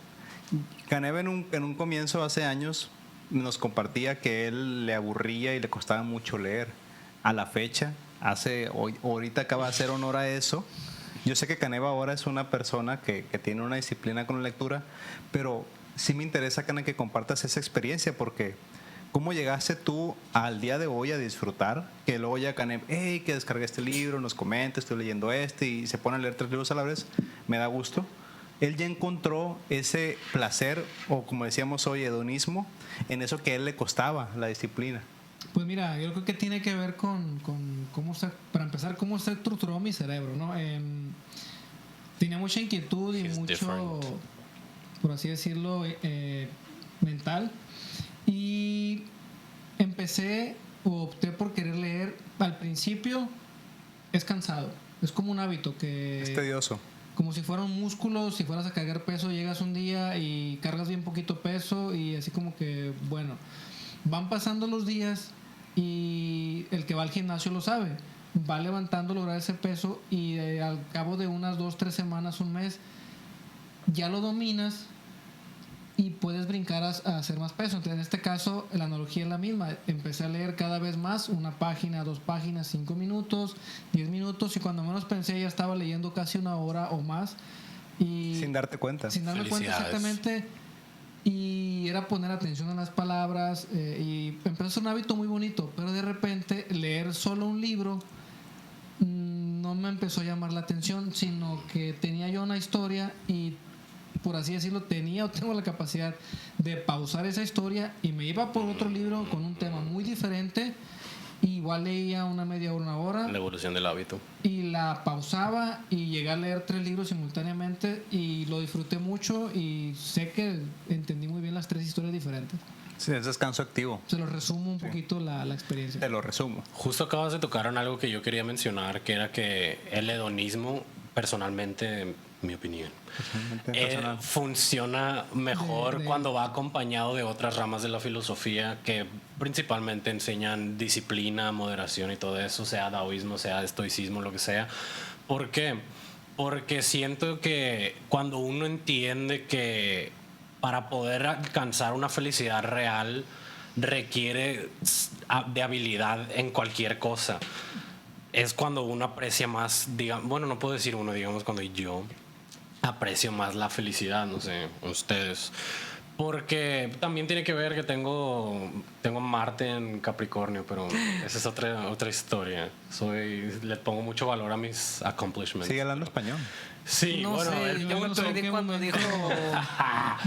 Canel en un comienzo hace años nos compartía que él le aburría y le costaba mucho leer. A la fecha, ahorita acaba de hacer honor a eso. Yo sé que Caneva ahora es una persona que tiene una disciplina con la lectura, pero sí me interesa, Caneva, que compartas esa experiencia, porque ¿Cómo llegaste tú al día de hoy a disfrutar? Que luego ya Canev, hey, que descargué este libro, nos comenta, estoy leyendo este, y se pone a leer 3 libros a la vez, me da gusto. Él ya encontró ese placer, o como decíamos hoy, hedonismo, en eso que a él le costaba, la disciplina. Pues mira, yo creo que tiene que ver con cómo está, para empezar, cómo está estructurado mi cerebro, ¿no? Tenía mucha inquietud y He's mucho, different. por así decirlo, mental. Y empecé o opté por querer leer. Al principio es cansado, es como un hábito que... Es tedioso. Como si fuera un músculo, si fueras a cargar peso, llegas un día y cargas bien poquito peso y así como que, bueno, van pasando los días y el que va al gimnasio lo sabe, va levantando, lograr ese peso y al cabo de unas 2-3 semanas, un mes, ya lo dominas y puedes brincar a hacer más peso. Entonces, en este caso, la analogía es la misma. Empecé a leer cada vez más, 1 página, 2 páginas, 5 minutos, 10 minutos, y cuando menos pensé ya estaba leyendo casi 1 hora o más. Y Sin darte cuenta. sin darme cuenta Felicidades. exactamente. Y era poner atención a las palabras. Y empezó a ser un hábito muy bonito, pero de repente leer solo un libro no me empezó a llamar la atención, sino que tenía yo una historia y, por así decirlo, tenía o tengo la capacidad de pausar esa historia y me iba por otro libro con un tema muy diferente. Igual leía una media hora, 1 hora, La evolución del hábito. y la pausaba y llegué a leer 3 libros simultáneamente y lo disfruté mucho y sé que entendí muy bien las 3 historias diferentes. Sí, es descanso activo. Se los resumo un poquito la experiencia. Te lo resumo. Justo acabas de tocar en algo que yo quería mencionar, que era que el hedonismo, personalmente, en mi opinión, Personal. funciona mejor De- cuando va acompañado de otras ramas de la filosofía que principalmente enseñan disciplina, moderación y todo eso, sea daoísmo, sea estoicismo, lo que sea. ¿Por qué? Porque siento que cuando uno entiende que para poder alcanzar una felicidad real requiere de habilidad en cualquier cosa, es cuando uno aprecia más, bueno, no puedo decir uno, digamos cuando yo aprecio más la felicidad, no sé, ustedes. Porque también tiene que ver que tengo Marte en Capricornio, pero esa es otra historia. Le pongo mucho valor a mis accomplishments. Sigue hablando español. Sí, No bueno, sé, el yo me punto, perdí cuando dijo...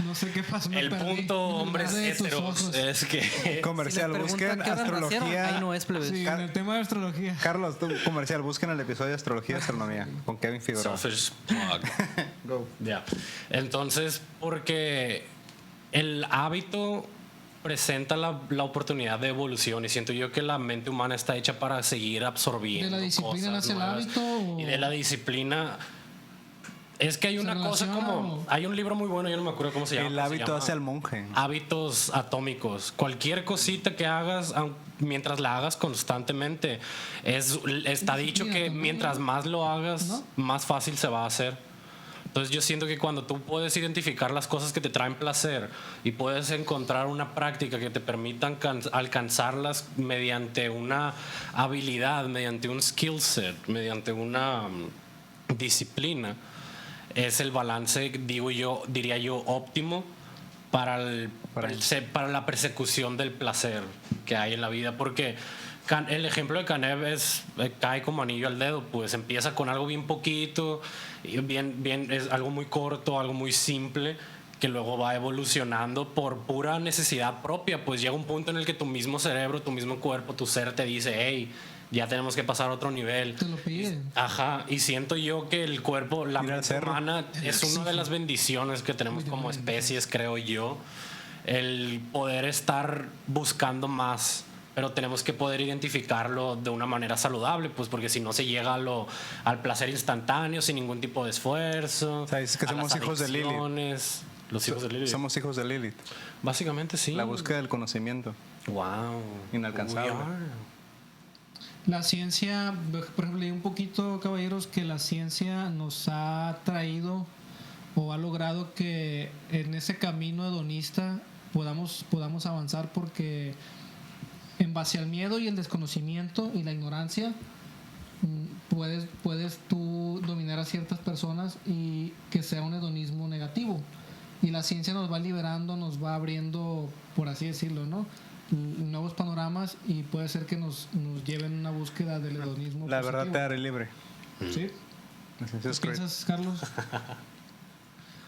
No sé qué pasó. me el perdí. punto, hombres De tus heteros, ojos. es que Comercial, Si les busquen preguntan qué horas nacieron, astrología. ahí no es, plebes. Sí, en el tema de astrología. Carlos, tú, comercial, busquen el episodio de Astrología y Astronomía con Kevin Figueroa. Selfish plug. Go. Ya. Entonces, porque el hábito presenta la oportunidad de evolución y siento yo que la mente humana está hecha para seguir absorbiendo ¿De la disciplina cosas nace el nuevas. hábito o- Y de la disciplina es que hay ¿Se una cosa relaciona como o- hay un libro muy bueno, yo no me acuerdo cómo se llama. El pero se hábito llama hace al monje. Hábitos atómicos. Cualquier cosita que hagas, mientras la hagas constantemente, está dicho que también, mientras ¿no? más lo hagas, ¿No? más fácil se va a hacer. Entonces yo siento que cuando tú puedes identificar las cosas que te traen placer y puedes encontrar una práctica que te permita alcanzarlas mediante una habilidad, mediante un skill set, mediante una disciplina, es el balance, diría yo, óptimo para para la persecución del placer que hay en la vida. Porque el ejemplo de Canev cae como anillo al dedo, pues empieza con algo bien poquito, y es algo muy corto, algo muy simple, que luego va evolucionando por pura necesidad propia. Pues llega un punto en el que tu mismo cerebro, tu mismo cuerpo, tu ser te dice, hey, ya tenemos que pasar a otro nivel. Te lo piden. Ajá, y siento yo que el cuerpo, la Ir al mente cerro. humana, es una de las bendiciones que tenemos como especies, creo yo. El poder estar buscando más, pero tenemos que poder identificarlo de una manera saludable, pues porque si no se llega al placer instantáneo, sin ningún tipo de esfuerzo. O sea, dices que a somos las hijos de Lilith. adicciones. Los hijos de Lilith. Somos hijos de Lilith. Básicamente sí. La búsqueda del conocimiento. Wow. Inalcanzable. We are. La ciencia, por ejemplo, leí un poquito, caballeros, que la ciencia nos ha traído o ha logrado que en ese camino hedonista podamos avanzar, porque en base al miedo y el desconocimiento y la ignorancia puedes tú dominar a ciertas personas y que sea un hedonismo negativo, y la ciencia nos va liberando, nos va abriendo, por así decirlo, ¿no? nuevos panoramas y puede ser que nos lleven a una búsqueda del hedonismo. La verdad te positivo. haré libre. ¿Sí? Eso ¿Qué es correcto. piensas, Carlos?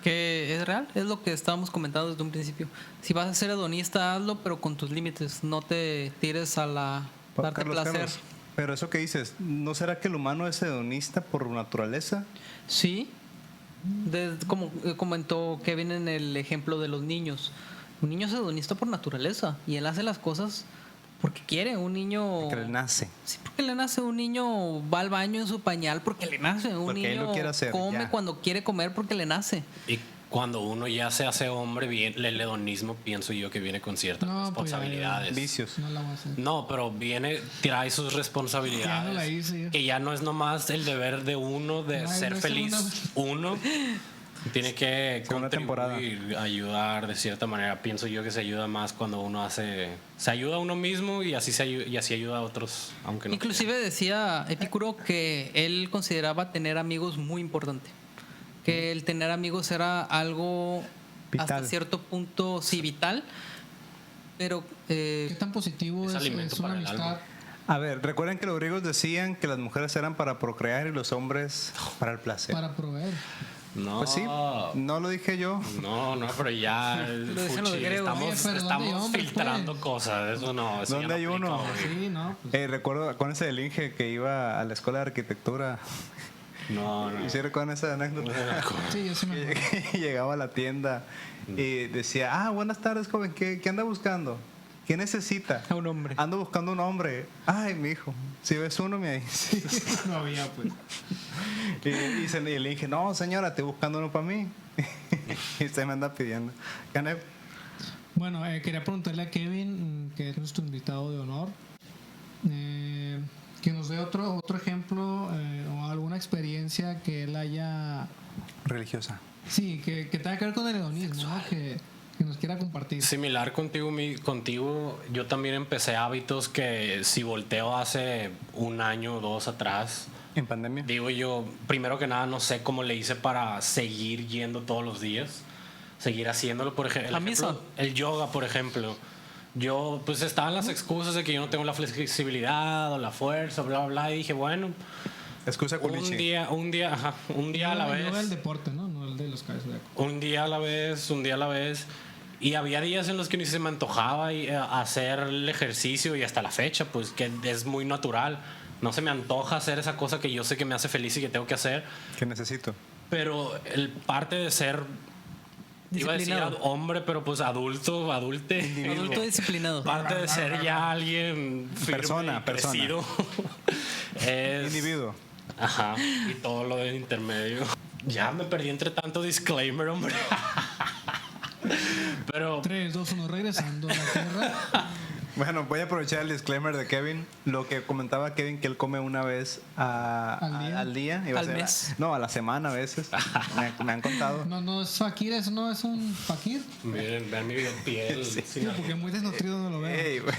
Que es real, es lo que estábamos comentando desde un principio. Si vas a ser hedonista, hazlo, pero con tus límites. No te tires a la darte placer. Pero eso que dices, ¿no será que el humano es hedonista por naturaleza? Sí, como comentó Kevin en el ejemplo de los niños. Un niño es hedonista por naturaleza y él hace las cosas porque quiere. Un niño... Que le nace. Sí, porque le nace. Un niño va al baño en su pañal porque le nace. Un Porque él niño lo quiere hacer, come ya. cuando quiere comer porque le nace. Y cuando uno ya se hace hombre, el hedonismo pienso yo que viene con ciertas No, pues ya, responsabilidades. Vicios. No la voy a hacer. No, pero trae sus Ya responsabilidades. no la hice yo. Que ya no es nomás el deber de uno de Ay, ser no es feliz uno. Tiene que Segunda temporada. contribuir, ayudar de cierta manera. Pienso yo que se ayuda más cuando uno se ayuda a uno mismo y así ayuda a otros, aunque no. Inclusive decía Epicuro que él consideraba tener amigos muy importante. Que el tener amigos era algo hasta Vital. cierto punto sí vital, pero ¿Qué tan positivo Es es alimento una para el amistad? alma. A ver, recuerden que los griegos decían que las mujeres eran para procrear y los hombres para el placer. Para proveer. No, Pues sí, no lo dije yo. no, pero ya dicen los griegos. estamos, Oye, pero ¿dónde hay hombres, filtrando pues? cosas. Eso no. Eso ¿Dónde ya no hay aplica uno? hoy. Sí, no. Pues, Recuerdo con ese del Inge que iba a la escuela de arquitectura. No. ¿Y sí recuerdan esa anécdota? sí, yo sí me acuerdo. Que llegaba a la tienda y decía, buenas tardes, joven, ¿qué anda buscando? ¿Qué necesita? a un hombre. Ando buscando un hombre. Ay, mi hijo, si ves uno, me dice. No había, pues. Y le dije, no, señora, estoy buscando uno para mí. Y usted me anda pidiendo. Canep, Bueno, quería preguntarle a Kevin, que es nuestro invitado de honor, que nos dé otro ejemplo o alguna experiencia que él haya... religiosa. Sí, que tenga que ver con el hedonismo, ¿no? Que nos quiera compartir. Similar contigo, yo también empecé hábitos que si volteo hace un año o dos atrás, En pandemia. digo yo, primero que nada, no sé cómo le hice para seguir yendo todos los días, seguir haciéndolo, por ejemplo, ¿A misa? el yoga, por ejemplo. Yo, pues estaban las excusas de que yo no tengo la flexibilidad o la fuerza, bla, bla, bla, y dije, bueno, Excusa culichi. un día a la Yoga el vez. deporte, ¿no? No el de los cabezas de aco. Un día a la vez. Y había días en los que ni se me antojaba hacer el ejercicio y hasta la fecha, pues que es muy natural. No se me antoja hacer esa cosa que yo sé que me hace feliz y que tengo que hacer. Que necesito. Pero el parte de ser, iba a decir Disciplinado. hombre, pero pues adulto. Adulto disciplinado. Parte de ser ya alguien firme, Persona. crecido. es, Individuo. Ajá. Y todo lo del intermedio. Ya me perdí entre tanto disclaimer, hombre. Pero 3, 2, 1, regresando a la tierra. Bueno, voy a aprovechar el disclaimer de Kevin. Lo que comentaba Kevin, que él come una vez al día. Iba a Al ser- mes. No, a la semana a veces. me han contado. No es fakir, eso no es un fakir. miren, vean mi piel. Sí, porque muy desnutrido no lo veo. Ey, güey.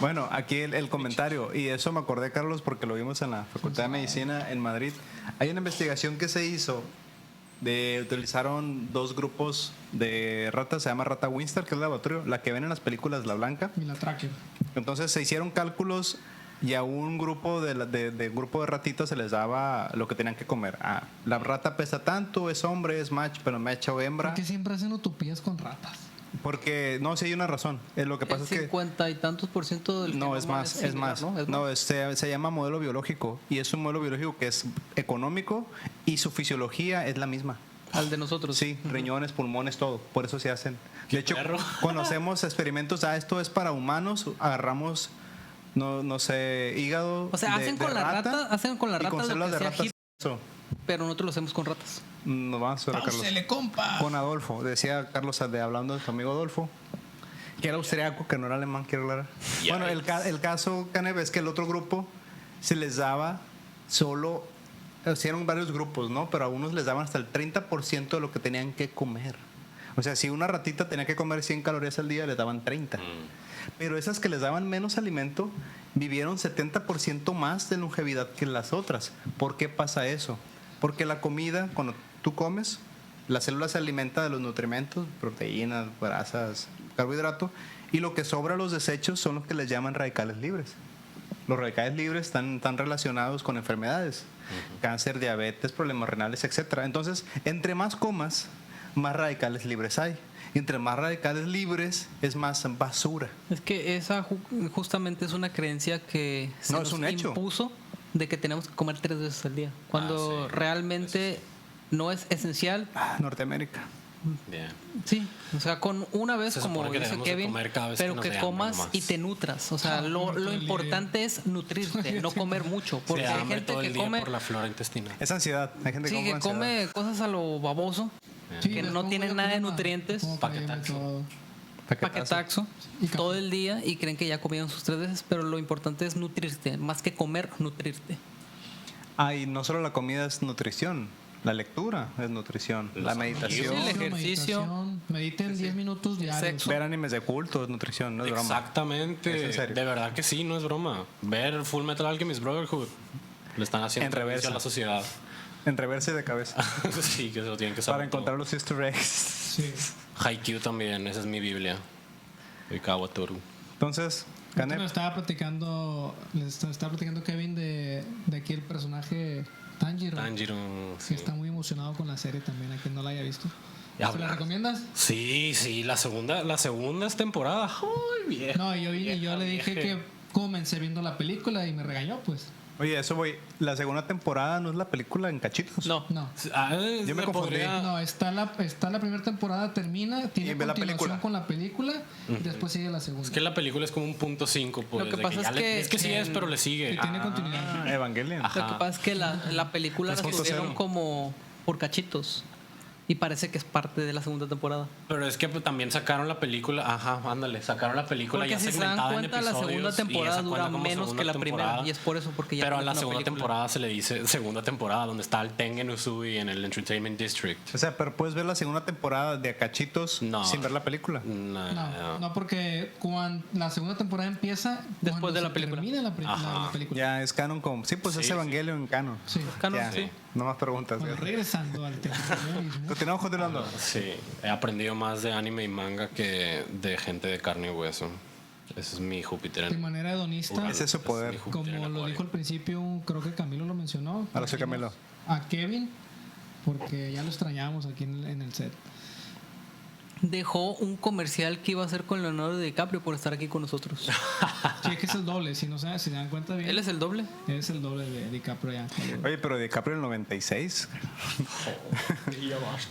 Bueno, aquí el comentario, y eso me acordé, Carlos, porque lo vimos en la Facultad de Medicina en Madrid. Hay una investigación que se hizo utilizaron dos grupos de ratas, se llama rata Winster, que es el laboratorio, la que ven en las películas, la blanca. Y la tracker. Entonces se hicieron cálculos y a un grupo grupo de ratitas se les daba lo que tenían que comer. La rata pesa tanto, es hombre, es macho, pero macho o hembra. Porque siempre hacen utopías con ratas. Porque, no, sí hay una razón. Lo que pasa El es que 50 y tantos por ciento del no, genoma es más, es similar, más. ¿no? Es No, más. se llama modelo biológico y es un modelo biológico que es económico y su fisiología es la misma. Al de nosotros. Sí, riñones, pulmones, todo. Por eso se hacen. De hecho, perro. cuando hacemos experimentos, esto es para humanos, agarramos, no sé, hígado. O sea, hacen con la rata y con lo células que de sea rata. hit, Eso. pero nosotros lo hacemos con ratas. Nos vamos a ver, Carlos. ¡Páusele, compa! Con Adolfo, decía Carlos hablando de su amigo Adolfo, que era austriaco, que no era alemán, quiero aclarar. Ya Bueno, el caso, Caneb, es que el otro grupo se les daba solo, hicieron varios grupos, ¿no? Pero a unos les daban hasta el 30% de lo que tenían que comer. O sea, si una ratita tenía que comer 100 calorías al día, les daban 30. Pero esas que les daban menos alimento, vivieron 70% más de longevidad que las otras. ¿Por qué pasa eso? Porque la comida, cuando tú comes, la célula se alimenta de los nutrimentos, proteínas, grasas, carbohidratos, Y lo que sobra los desechos son los que les llaman radicales libres. Los radicales libres están relacionados con enfermedades, cáncer, diabetes, problemas renales, etc. Entonces, entre más comas, más radicales libres hay. Y entre más radicales libres, es más basura. Es que esa justamente es una creencia que se No, nos es un hecho. impuso de que tenemos que comer 3 veces al día. Cuando realmente no es esencial. Norteamérica. Bien. Sí, o sea, con una vez, Se como supone que dice debemos de Kevin, comer cada vez pero que nos que dé hambre comas nomás. y te nutras. O sea, todo lo el día. importante es nutrirte, no comer mucho. Porque Se hay hambre gente todo que el día come, por la flora intestinal. Es ansiedad. Hay gente sí, que ansiedad. come cosas a lo baboso, Sí, que les no pongo tienen yo nada de crema, nutrientes, como crema y paquetaxo. todo. paquetaxo, Y café. todo el día y creen que ya comieron sus 3 veces, pero lo importante es nutrirte, más que comer, nutrirte. Y no solo la comida es nutrición, la lectura es nutrición, la meditación, Sí, el ejercicio. Meditación. Mediten 10 minutos diarios. sexo. ver animes de culto es nutrición, no es broma. Exactamente. Es en serio. De verdad que sí, no es broma. Ver Full Metal Alchemist Brotherhood. Le están haciendo En servicio reversa. a la sociedad. En reverse de cabeza. Sí, que se lo tienen que saber. Para encontrar los easter eggs. Sí. Haikyuu también, esa es mi Biblia. Y Kawatoru. Entonces, Nos Canep, estaba platicando Kevin de aquí el personaje Tanjiro, Tanjiro. que Sí. está muy emocionado con la serie también, a quien no la haya visto. Ya ¿Se la habla. recomiendas? Sí, la segunda es temporada. Ay, vieja. No, yo le dije vieja. que comencé viendo la película y me regañó, pues. oye, eso voy. La segunda temporada no es la película en cachitos. No, No. Yo me confundí. No, está la primera temporada, termina, tiene Y ve la continuación película. con la película y después sigue la segunda. Es que la película es como un punto 5. Pues, Lo que de pasa ya es que es que sí es, pero le sigue. Y tiene continuidad. Evangelion. lo que pasa es que la película la 3.0. subieron como por cachitos y parece que es parte de la segunda temporada. Pero es que pues, también sacaron la película. Ajá, ándale. Sacaron la película Porque ya si se dan segmentada en cuenta, la episodios, segunda y temporada esa dura cuenta como menos segunda que la primera. temporada. Y es por eso, porque ya Pero a no la es una segunda película. temporada se le dice segunda temporada, donde está el Tengen Uzui en el Entertainment District. O sea, pero puedes ver la segunda temporada de a cachitos No. sin ver la película. No, porque cuando la segunda temporada empieza Después cuando de la se película. termina la Ajá. película. Ya es canon como. Sí, pues Sí, es sí. Evangelion en canon. Sí. Canon, Ya, sí. no más preguntas. Bueno, regresando al tema. Continuamos continuando. Sí, he aprendido más de anime y manga que de gente de carne y hueso. Ese es mi Júpiter. De manera hedonista, Ese es su poder. mi Júpiter en como lo Acuario. dijo al principio, creo que Camilo lo mencionó. Ahora sí, Camilo. A Kevin, porque ya lo extrañábamos aquí en el set. Dejó un comercial que iba a hacer con Leonardo DiCaprio por estar aquí con nosotros. Sí, es que es el doble, si no se dan cuenta bien. Él es el doble. Es el doble de DiCaprio ya. Oye, pero DiCaprio en el 96.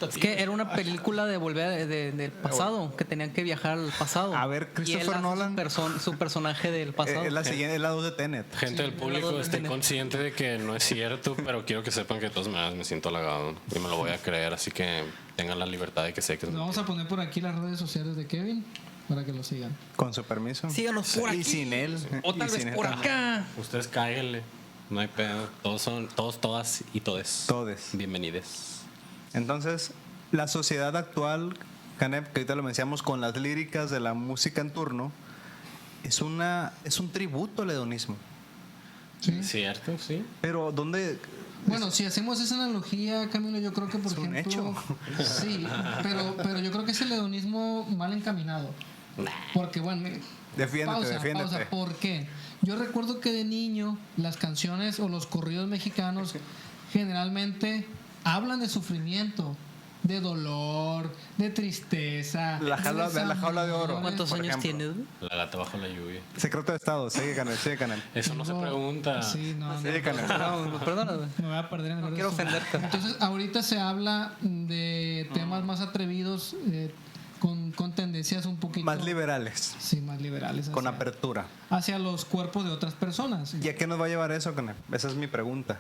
Es que era una película de volver del pasado, que tenían que viajar al pasado. A ver, Y él Christopher hace Nolan. su personaje del pasado. Es la siguiente, es la 2 de Tenet. Gente del Sí, público, la estoy dos- consciente de que no es cierto, pero quiero que sepan que de todas maneras me siento halagado y me lo voy a creer, así que tengan la libertad de que sé que es Nos vamos a poner por aquí las redes sociales de Kevin para que lo sigan. Con su permiso. Síganos por Y aquí. sin él. O tal Y vez sin él. por acá. Ustedes cáiganle, no hay pedo. Todos, todas y todes. Todes. Bienvenides. Entonces, la sociedad actual, Canep, que ahorita lo mencionamos con las líricas de la música en turno, es un tributo al hedonismo. ¿Sí? ¿Cierto? Sí. Pero, ¿dónde? Bueno, si hacemos esa analogía, Camilo, yo creo que, por Es un ejemplo. Sí, pero yo creo que es el hedonismo mal encaminado. Porque, bueno. Defiéndete, defiéndete. Pausa. ¿Por qué? Yo recuerdo que de niño las canciones o los corridos mexicanos generalmente hablan de sufrimiento, de dolor, de tristeza. La jaula- de la jaula de oro. desamor. ¿Cuántos por años ejemplo. tienes? güey? La gata bajo la lluvia. Secreto de Estado, sigue Canep, sigue Canep. Eso no se pregunta. Sí, no, no. Sigue Canep. No, perdona, güey. Me voy a perder en el No orden. quiero ofenderte. Entonces, ahorita se habla de temas más atrevidos, con tendencias un poquito Más liberales, sí, más liberales con hacia, apertura. hacia los cuerpos de otras personas. ¿Y a qué nos va a llevar eso, Canep? Esa es mi pregunta.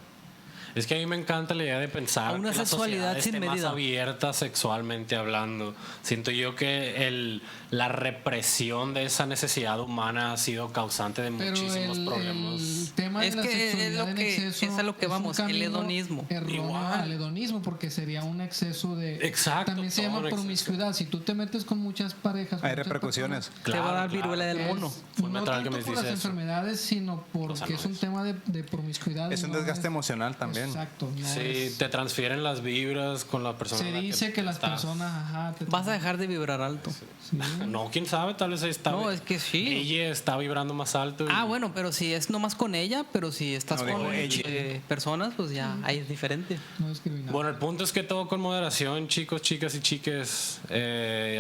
Es que a mí me encanta la idea de pensar A una que la sexualidad sociedad sin esté más medida. abierta sexualmente hablando. Siento yo que la represión de esa necesidad humana ha sido causante de Pero muchísimos el problemas. tema Es de la que es sexualidad lo en que- exceso es a lo que un vamos, el camino hedonismo. erróneo Igual. al hedonismo, porque sería un exceso de. Exacto, También se todo llama un exceso. promiscuidad. Si tú te metes con muchas parejas, con Hay muchas repercusiones. Te va a dar viruela del personas, mono. Fue no Metal que tanto me por dice las eso. enfermedades, sino porque Los es un anuales. tema de promiscuidad. Es un no desgaste emocional también. también. Exacto. No Sí, es- te transfieren las vibras con la persona. se con la dice que las estás. personas, ajá, Vas a dejar de vibrar alto. sí. No, quién sabe, tal vez ahí está. No, es que sí. Ella está vibrando más alto. Ah, bueno, pero si es nomás con ella, pero si estás No, digo con ella. personas, pues ya ahí es diferente. No discriminamos. Bueno, el punto es que todo con moderación, chicos, chicas y chiques,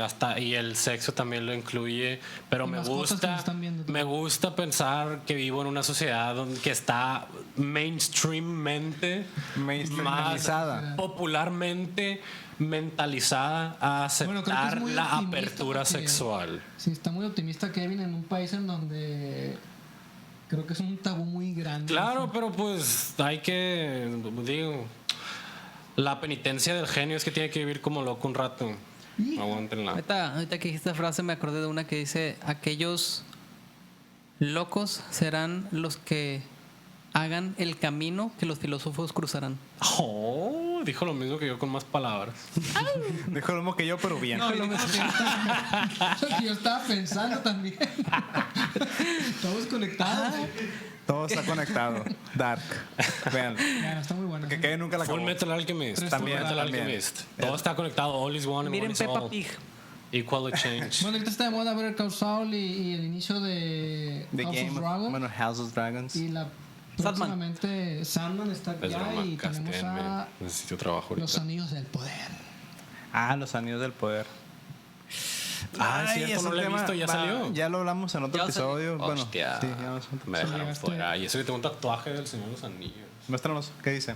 hasta y el sexo también lo incluye, pero Y me mascotas que gusta, nos están viendo me gusta pensar que vivo en una sociedad que está mainstreammente, Mainstreamizada. más popularmente mentalizada a Bueno, creo que es aceptar muy la optimista apertura porque- sexual. Sí, está muy optimista Kevin en un país en donde creo que es un tabú muy grande. Claro, pero pues hay que, digo, la penitencia del genio es que tiene que vivir como loco un rato. Aguántenla. Ahorita que dijiste esta frase me acordé de una que dice, aquellos locos serán los que hagan el camino que los filósofos cruzarán. Oh, dijo lo mismo que yo con más palabras. Dijo lo mismo que yo, pero bien. No, lo que yo estaba pensando también. Todos conectados. Todo está conectado. Dark. Vean. Bueno, está muy bueno. Que Kevin nunca la Full acabó. Metal Alchemist. Tres También temporadas. Metal Alchemist. Todo está conectado. All is one and Miren one is Peppa all. Pig. Equal change. Bueno, ahorita está de moda ver el Call Saul y el inicio de The House Game of of, Dragon. bueno, House of Dragons. Y próximamente Sandman está Es ya broma, y tenemos castéenme. a Necesito trabajo Los ahorita. Anillos del Poder. Los Anillos del Poder. Ah, es cierto, ese no lo he tema visto, ya salió. Ya lo hablamos en otro Ya salió. episodio. Bueno, Hostia. sí, ya nos Me dejaron llegaste. fuera. Y eso que tengo un tatuaje del Señor de los Anillos. Muéstranos, ¿qué dice?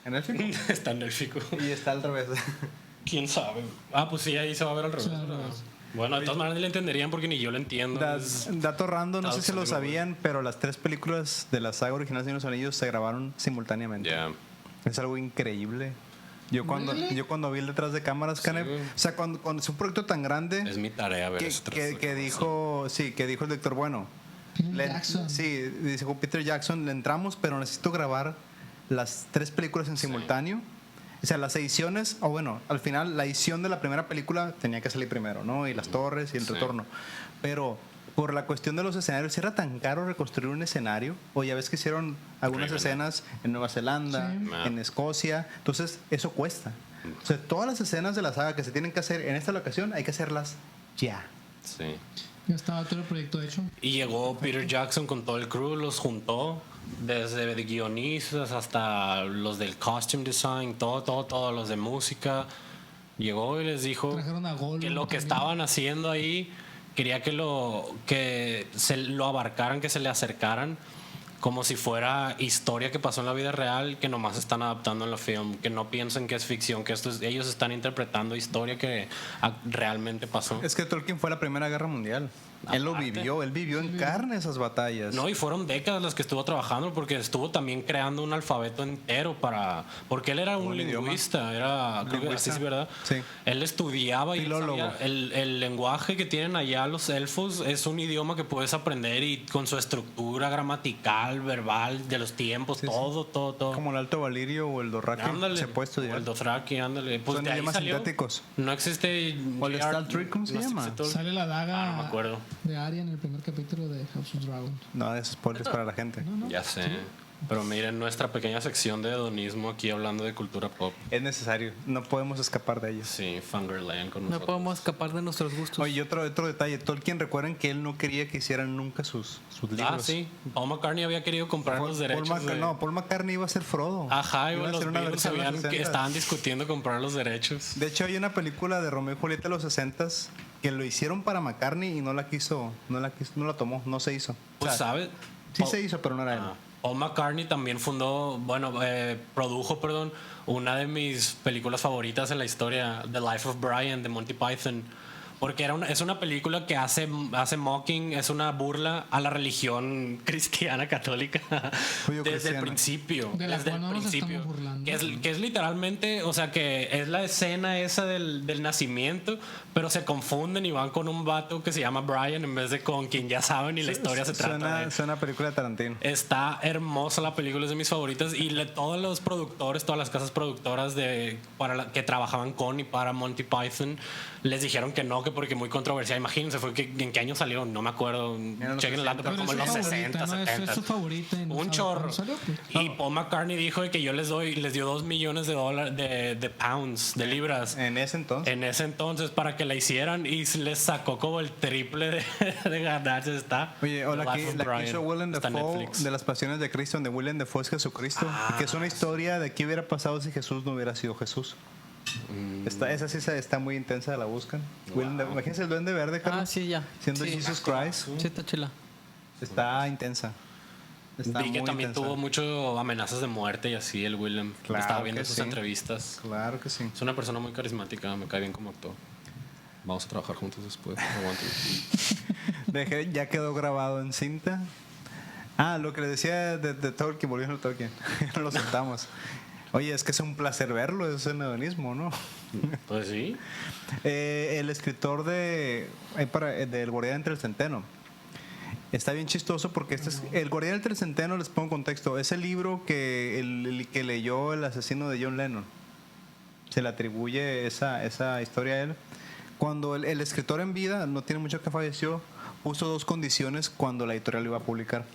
¿En el film? Está en élfico. Y está al revés. ¿Quién sabe? Ah, pues sí, ahí se va a ver al revés. Sí, al ¿verdad? revés. Bueno, de todas maneras ni le entenderían porque ni yo lo entiendo. Dato random, no sé si lo Traducción, sabían, pero las 3 películas de la saga original de Señor de los Anillos se grabaron simultáneamente. Ya. Es algo increíble. Yo cuando vi el detrás de cámaras, Canev, güey. o sea, cuando es un proyecto tan grande Es mi tarea ver que, eso. que dijo, sí, que dijo el director, bueno, Peter Jackson. sí, dice Peter Jackson, le entramos, pero necesito grabar las 3 películas en simultáneo. O sea, las ediciones, o bueno, al final la edición de la primera película tenía que salir primero, ¿no? Y las torres y el Sí. retorno. Pero por la cuestión de los escenarios, ¿era tan caro reconstruir un escenario? O ya ves que hicieron algunas Horrible. escenas en Nueva Zelanda, Sí. en Escocia. Entonces, eso cuesta. O sea, todas las escenas de la saga que se tienen que hacer en esta locación, hay que hacerlas ya. Sí. Ya estaba todo el proyecto hecho. Y llegó Peter Jackson con todo el crew, los juntó, desde de guionistas hasta los del costume design, todo, los de música. Llegó y les dijo Trajeron a Gollum que lo que también. estaban haciendo ahí quería que se lo abarcaran, que se le acercaran como si fuera historia que pasó en la vida real, que nomás están adaptando en la film, que no piensen que es ficción, que ellos están interpretando historia que realmente pasó. Es que Tolkien fue la Primera Guerra Mundial. Él lo Aparte. vivió, él vivió en carne esas batallas. No, y fueron décadas las que estuvo trabajando porque estuvo también creando un alfabeto entero porque él era un Un idioma. lingüista, creo que así es verdad. Sí. Él estudiaba y él Filólogo. sabía, el lenguaje que tienen allá los elfos es un idioma que puedes aprender y con su estructura gramatical, verbal, de los tiempos, Sí, sí. todo. Como el Alto Valirio o el Dothraki. Ándale, Se puede estudiar. o el Dothraki, ándale. Pues Son de ahí idiomas salió. sintéticos. No existe. O el J.R. Star Trek, ¿cómo se no llama? existe todo- Sale la daga no me acuerdo. de Arya en el primer capítulo de House of Dragon. No, es spoilers para la gente. Ya sé. Pero miren nuestra pequeña sección de hedonismo aquí hablando de cultura pop. Es necesario, no podemos escapar de ellos. Sí, Fangirland con No nosotros. podemos escapar de nuestros gustos. Oye, y otro detalle, Tolkien, recuerden que él no quería que hicieran nunca sus libros. Ah, sí. Paul McCartney había querido comprar los derechos. No, Paul McCartney iba a ser Frodo. Ajá, Iba a los hacer una Beatles versión de los que 60s. estaban discutiendo comprar los derechos. De hecho, hay una película de Romeo y Julieta de los 60s que lo hicieron para McCartney y no la tomó, no se hizo. Pues, O sea, ¿sabes? sí se hizo, pero no era él. Paul McCartney también produjo, una de mis películas favoritas en la historia, The Life of Brian, de Monty Python. Porque es una película que hace mocking, es una burla a la religión cristiana católica desde el Judio-cristiana. principio. De la desde cual el no nos principio. estamos burlando. Que es literalmente, o sea, que es la escena esa del nacimiento, pero se confunden y van con un vato que se llama Brian en vez de con quien ya saben y la historia se trata de. Suena película de Tarantino. Está hermosa la película, es de mis favoritas y todos los productores, todas las casas productoras que trabajaban con y para Monty Python les dijeron que no, que porque muy controversial. Imagínense, ¿en qué año salió? No me acuerdo. los Chequen el dato, pero Pero como en es los su 60, favorita, ¿no? 70. Es su favorita. y no Un sabe chorro. cuándo salió, pues. Y Paul McCartney dijo de que les dio $2 millones de pounds, de libras. En ese entonces. En ese entonces para que la hicieran y les sacó como el triple de ganarse. Está. Oye, o The la Life of que Brian. hizo Willem Está en Dafoe Netflix. de las Pasiones de Cristo, donde Willem Dafoe es Jesucristo, y que es una historia de qué hubiera pasado si Jesús no hubiera sido Jesús. Esa sí está muy intensa, la buscan. Imagínense el Duende Verde, Carlos, Sí, ya. siendo Sí. Jesus Christ. Sí, está chila. Está intensa. Está Vi que muy también intensa. tuvo mucho amenazas de muerte y así el Willem. Claro Estaba viendo que sus sí. entrevistas. Claro que sí. Es una persona muy carismática, me cae bien como actor. Vamos a trabajar juntos después. Aguante. Ya quedó grabado en cinta. Lo que le decía de Tolkien, volviendo a Tolkien. No lo soltamos. Oye, es que es un placer verlo, es el hedonismo, ¿no? Pues sí. El escritor del Guardián entre el Centeno. Está bien chistoso porque el Guardián entre el Centeno, les pongo contexto, es el libro que que leyó el asesino de John Lennon. Se le atribuye esa historia a él. Cuando el escritor en vida, no tiene mucho que falleció, puso 2 condiciones cuando la editorial lo iba a publicar.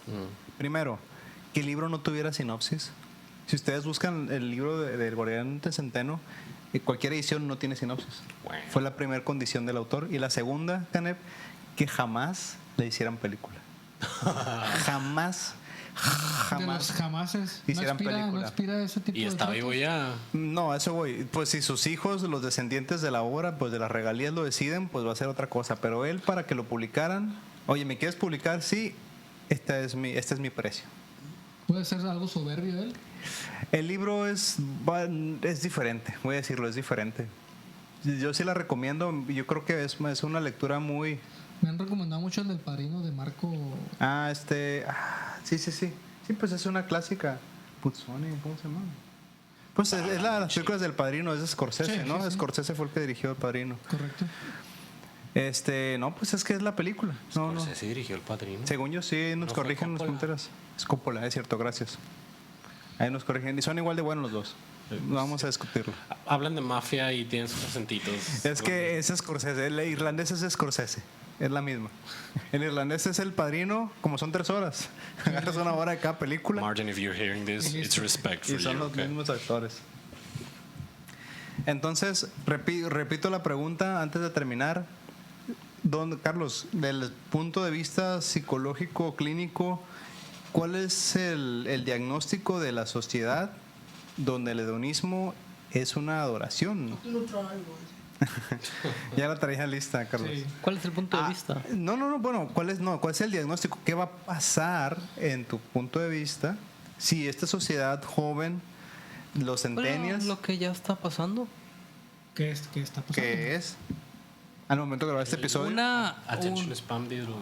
Primero, que el libro no tuviera sinopsis. Si ustedes buscan el libro del Guardián entre el Centeno, cualquier edición no tiene sinopsis. Bueno. Fue la primera condición del autor. Y la segunda, Canep, que jamás le hicieran película. Jamás. De los jamases. hicieran No película. expira ese tipo Y de está tratos. vivo ya. No, a eso voy. Pues si sus hijos, los descendientes de la obra, pues de las regalías lo deciden, pues va a ser otra cosa. Pero él, para que lo publicaran, oye, ¿me quieres publicar? Sí, este es mi precio. Puede ser algo soberbio él. El libro es diferente, voy a decirlo, es diferente. Yo sí la recomiendo. Yo creo que es una lectura muy... Me han recomendado mucho el del Padrino de Marco. Sí. Sí, pues es una clásica. Puzzoni, ¿cómo se llama? Pues es las películas del Padrino, es de Scorsese, Sí, ¿no? sí, sí. Scorsese fue el que dirigió El Padrino. Correcto. No, pues es que es la película. No. Scorsese dirigió El Padrino. Según yo, sí, nos ¿No fue corrigen las Coppola? fronteras. Es Coppola, es cierto, gracias. Ahí nos corrigen. Y son igual de buenos los dos. No vamos a discutirlo. Hablan de mafia y tienen sus acentitos. Es que es Scorsese, el irlandés es Scorsese. Es la misma. En irlandés es El Padrino, como son 3 horas. Agarras 1 hora de cada película. Martin, if you're hearing this, it's respect for Y son you. los Okay? mismos actores. Entonces, repito la pregunta antes de terminar. Carlos, del punto de vista psicológico, clínico, ¿cuál es el diagnóstico de la sociedad donde el hedonismo es una adoración? Ya la traía lista, Carlos. Sí. ¿Cuál es el punto de vista? No, bueno, ¿cuál es el diagnóstico? ¿Qué va a pasar en tu punto de vista si esta sociedad joven, los centennials, Lo que ya está pasando. ¿Qué está pasando? qué es? Al momento de grabar este episodio. Attention spam diluido.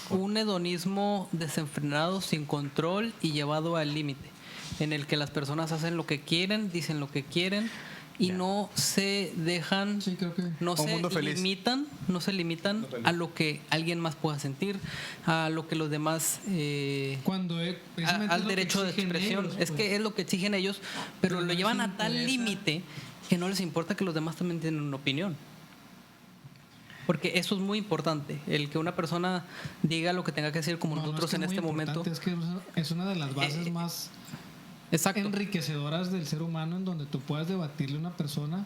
Un hedonismo desenfrenado, sin control y llevado al límite, en el que las personas hacen lo que quieren, dicen lo que quieren y no se dejan, Sí, creo que. no Un se mundo feliz. limitan a lo que alguien más pueda sentir, a lo que los demás Cuando precisamente es al lo que derecho de exigen expresión. ellos, Es pues. que es lo que exigen ellos, pero Pero lo no llevan les a tal interesa. límite que no les importa que los demás también tienen una opinión. Porque eso es muy importante, el que una persona diga lo que tenga que decir, como No, no, nosotros es que en es muy este momento. importante, es que es una de las bases más Exacto. enriquecedoras del ser humano, en donde tú puedas debatirle a una persona,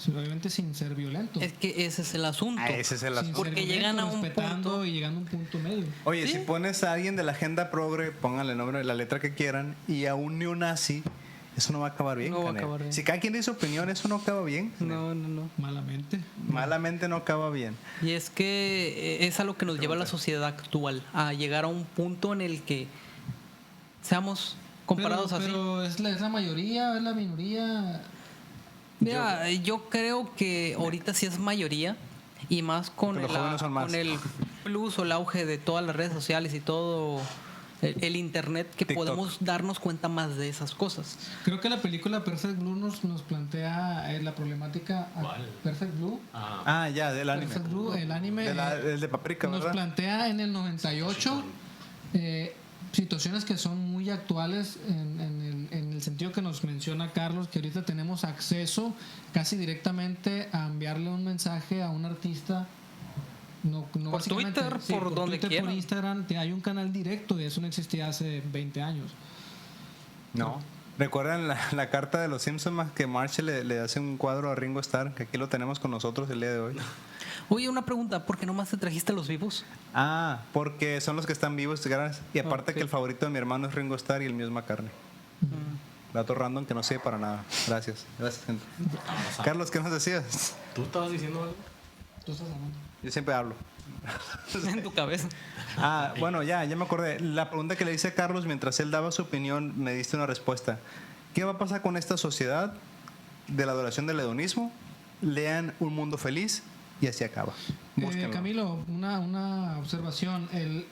obviamente sin ser violento. Es que ese es el asunto. Ese es el Sin asunto. Porque ser llegan a un respetando punto. y llegando a un punto medio. Oye, ¿Sí? si pones a alguien de la agenda progre, pónganle el nombre, la letra que quieran, y a un neonazi, eso no va a acabar bien. No va a Canel. acabar bien. Si cada quien dice su opinión, eso no acaba bien. No. Malamente. Malamente no acaba bien. Y es que es a lo que nos lleva la sociedad actual, a llegar a un punto en el que seamos comparados pero así. es la mayoría, es la minoría. Mira, yo creo que ahorita sí es mayoría y más con, Porque los jóvenes son más. con el plus o el auge de todas las redes sociales y todo el internet, que TikTok. podemos darnos cuenta más de esas cosas. Creo que la película Perfect Blue nos plantea la problemática. ¿Cuál? Perfect Blue. Ya, del anime. Perfect Blue, el anime. El de Paprika, nos ¿verdad? plantea en el 98 situaciones que son muy actuales en el sentido que nos menciona Carlos, que ahorita tenemos acceso casi directamente a enviarle un mensaje a un artista No, Por básicamente, Twitter, por donde Twitter, quieran. por Instagram, hay un canal directo y eso no existía hace 20 años. No. ¿Recuerdan la carta de los Simpsons que Marge le hace un cuadro a Ringo Starr? Que aquí lo tenemos con nosotros el día de hoy. Oye, una pregunta, ¿por qué nomás te trajiste a los vivos? Ah, porque son los que están vivos, gracias. Y aparte Ok. que el favorito de mi hermano es Ringo Starr y el mío es McCartney. Dato random que no sirve para nada. Gracias. Gracias, gente. Carlos, ¿qué nos decías? ¿Tú estabas diciendo algo? Tú estás hablando. Yo siempre hablo. En tu cabeza. Ah, bueno, ya me acordé. La pregunta que le hice a Carlos mientras él daba su opinión, me diste una respuesta. ¿Qué va a pasar con esta sociedad de la adoración del hedonismo? Lean Un Mundo Feliz y así acaba. Búsquenlo. Camilo, una observación. El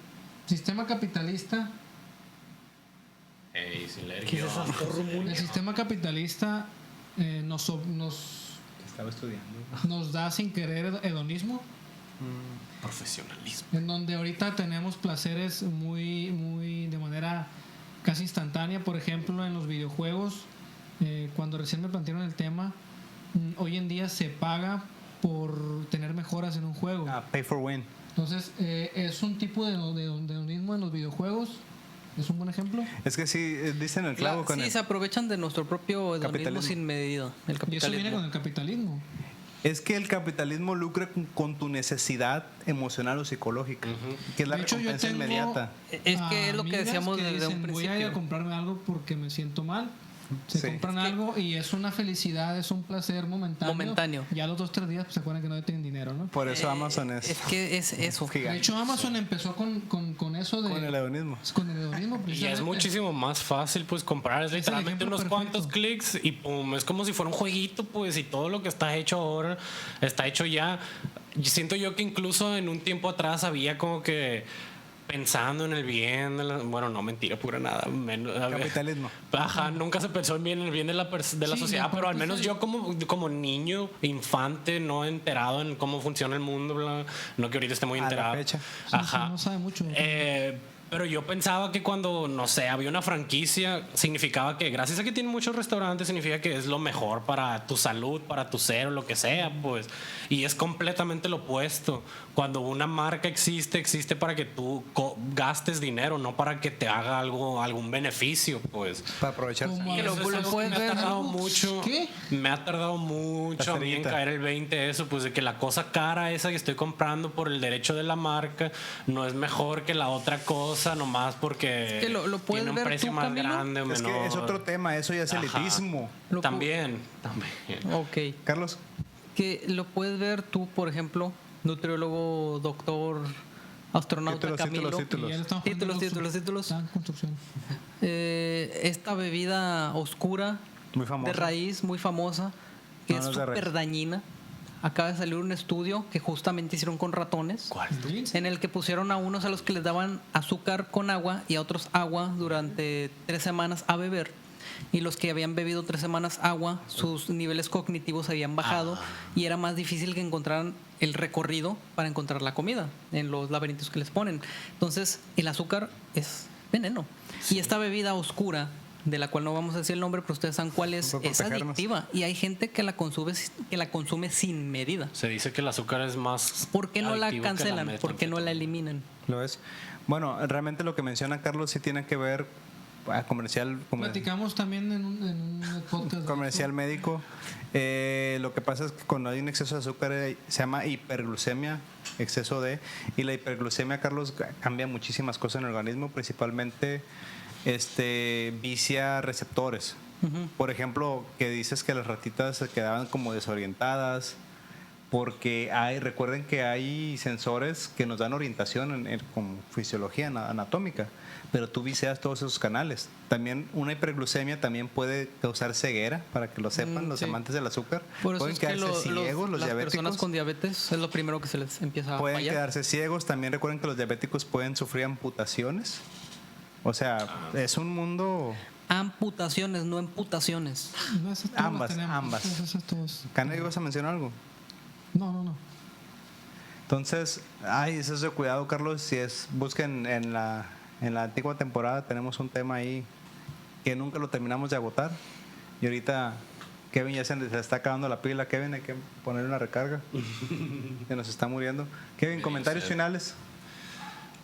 sistema capitalista, Ey, sin leer ¿Qué es guión. eso? el sistema capitalista nos Estaba estudiando. nos da sin querer hedonismo, Profesionalismo. en donde ahorita tenemos placeres muy de manera casi instantánea. Por ejemplo, en los videojuegos, cuando recién me plantearon el tema, hoy en día se paga por tener mejoras en un juego. Pay for win. Entonces, es un tipo de hedonismo en los videojuegos. ¿Es un buen ejemplo? Es que sí, dicen el clavo con Sí, el... se aprovechan de nuestro propio hedonismo Capitalismo. sin medida. El Y eso viene capitalismo. con el capitalismo. Es que el capitalismo lucra con tu necesidad emocional o psicológica, que es la De hecho, yo recompensa tengo inmediata. Es que es lo que amigas decíamos que desde un dicen, voy a ir a principio. comprarme algo porque me siento mal. Se Sí. compran algo y es una felicidad, es un placer momentáneo. Momentáneo. Ya los 2-3 días pues, se acuerdan que no tienen dinero, ¿no? Por eso Amazon es Es que es eso. De gigante. hecho, Amazon empezó con eso de... Con el hedonismo. con el hedonismo, Y es precisamente. muchísimo más fácil pues comprar, es el literalmente ejemplo unos perfecto. cuantos clics y pum, es como si fuera un jueguito pues y todo lo que está hecho ahora está hecho ya. Y siento yo que incluso en un tiempo atrás había como que pensando en el bien, bueno, no mentira, pura nada. Capitalismo. Ajá, nunca se pensó en el bien de la Sí, sociedad, pero al aparte menos sí. yo como niño, infante, no enterado en cómo funciona el mundo, no que ahorita esté muy A la enterado. fecha. Sí, Ajá. sí, no sabe mucho. Pero yo pensaba que cuando, no sé, había una franquicia, significaba que gracias a que tiene muchos restaurantes, significa que es lo mejor para tu salud, para tu ser o lo que sea, pues. Y es completamente lo opuesto. Cuando una marca existe para que tú gastes dinero, no para que te haga algún beneficio, pues. Para aprovecharse. Como Y lo- eso lo es algo que puedes me ha ver, tardado ¿no? mucho. ¿Qué? Me ha tardado mucho a mí en Estrellita. caer el 20 eso, pues de que la cosa cara esa que estoy comprando por el derecho de la marca no es mejor que la otra cosa, nomás porque Es que lo puedes tiene un ver precio tú, más Camilo. grande o Es menor. que es otro tema, eso ya es Ajá. elitismo. Lo pu- También. Ok. Carlos, Que lo puedes ver tú, por ejemplo, nutriólogo, doctor, astronauta Títulos, Camilo. títulos. Y ya le estamos poniendo Títulos. Está en construcción. Esta bebida oscura muy famoso. de raíz, muy famosa, que No, es no es de súper raíz. dañina. Acaba de salir un estudio que justamente hicieron con ratones, ¿Cuál? en el que pusieron a unos a los que les daban azúcar con agua y a otros agua durante 3 semanas a beber. Y los que habían bebido 3 semanas agua, sus niveles cognitivos habían bajado y era más difícil que encontraran el recorrido para encontrar la comida en los laberintos que les ponen. Entonces, el azúcar es veneno. Y esta bebida oscura, de la cual no vamos a decir el nombre, pero ustedes saben cuál es Por protegernos. adictiva. Y hay gente que la consume sin medida. Se dice que el azúcar es más. ¿Por qué no la adictivo que cancelan? metanfetamina. ¿Por qué no la eliminan? Lo es. Bueno, realmente lo que menciona Carlos sí tiene que ver comercial Platicamos también en un podcast. comercial médico. Lo que pasa es que cuando hay un exceso de azúcar se llama hiperglucemia, exceso de, y la hiperglucemia, Carlos, cambia muchísimas cosas en el organismo, principalmente vicia receptores. Por ejemplo, que dices que las ratitas se quedaban como desorientadas, porque recuerden que hay sensores que nos dan orientación con fisiología anatómica, pero tú viseas todos esos canales. También una hiperglucemia también puede causar ceguera, para que lo sepan los sí. amantes del azúcar. Por eso Pueden es que quedarse ciegos los las personas diabéticos. con diabetes es lo primero que se les empieza a Pueden fallar. quedarse ciegos. También recuerden que los diabéticos pueden sufrir amputaciones. O sea, es un mundo... Amputaciones, no amputaciones. No, esas todas las Ambas, tenemos. ambas. Esas todas. ¿Cana, ibas a mencionar algo? No. Entonces, eso es de cuidado, Carlos. Si busquen en la antigua temporada, tenemos un tema ahí que nunca lo terminamos de agotar. Y ahorita Kevin ya se le está acabando la pila. Kevin, hay que ponerle una recarga. Se nos está muriendo. Kevin, comentarios finales.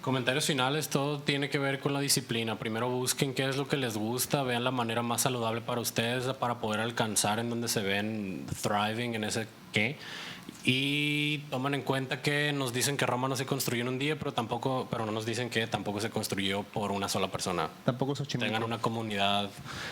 Comentarios finales, todo tiene que ver con la disciplina. Primero busquen qué es lo que les gusta, vean la manera más saludable para ustedes para poder alcanzar en donde se ven thriving en ese qué. Y tomen en cuenta que nos dicen que Roma no se construyó en un día, pero no nos dicen que tampoco se construyó por una sola persona. Tampoco Xochimilco. Tengan una comunidad,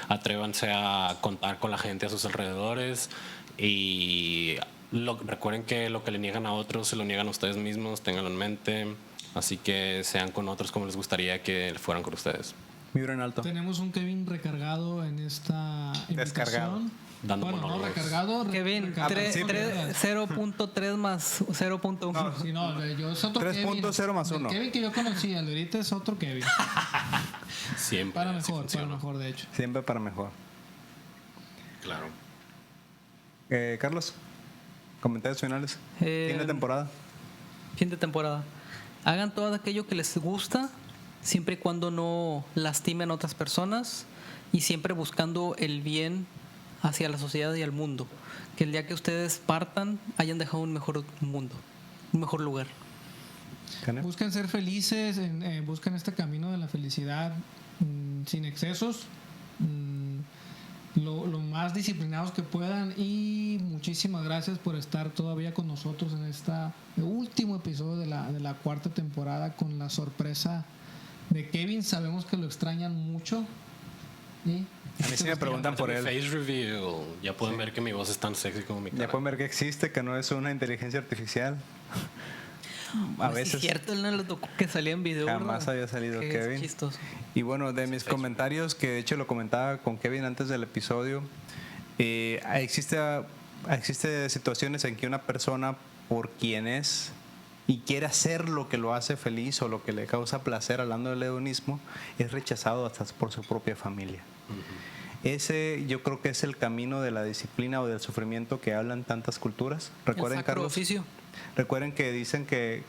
atrévanse a contar con la gente a sus alrededores y recuerden que lo que le niegan a otros se lo niegan a ustedes mismos, ténganlo en mente. Así que sean con otros como les gustaría que fueran con ustedes. Vibra en alto. Tenemos un Kevin recargado en esta Descargado. invitación. Dando Bueno, no monólogos. recargado. Kevin, recargado. 0.3 más 0.1. Sí, no, yo es otro 3.0 Kevin. más El 1. Kevin que yo conocía, el de ahorita es otro Kevin. Siempre. Para así mejor, funciona. de hecho. Siempre para mejor. Claro. Carlos, comentarios finales. Fin de temporada. Fin de temporada. Hagan todo aquello que les gusta, siempre y cuando no lastimen a otras personas y siempre buscando el bien hacia la sociedad y al mundo. Que el día que ustedes partan hayan dejado un mejor mundo, un mejor lugar. Canel. Busquen ser felices, busquen este camino de la felicidad sin excesos, lo más disciplinados que puedan, y muchísimas gracias por estar todavía con nosotros en este último episodio de la cuarta temporada con la sorpresa de Kevin. Sabemos que lo extrañan mucho. ¿Sí? A mí sí me preguntan por él. Face reveal. Ya pueden ver que mi voz es tan sexy como mi cara. Ya pueden ver que existe, que no es una inteligencia artificial. A Sí, veces es cierto, él no le tocó que salía en video. jamás ¿verdad? había salido Qué Kevin. chistoso. Y bueno, de mis comentarios, que de hecho lo comentaba con Kevin antes del episodio, existe situaciones en que una persona, por quien es y quiere hacer lo que lo hace feliz o lo que le causa placer, hablando del hedonismo, es rechazado hasta por su propia familia. Ese yo creo que es el camino de la disciplina o del sufrimiento que hablan tantas culturas. Recuerden, El sacro Carlos, oficio. recuerden que dicen que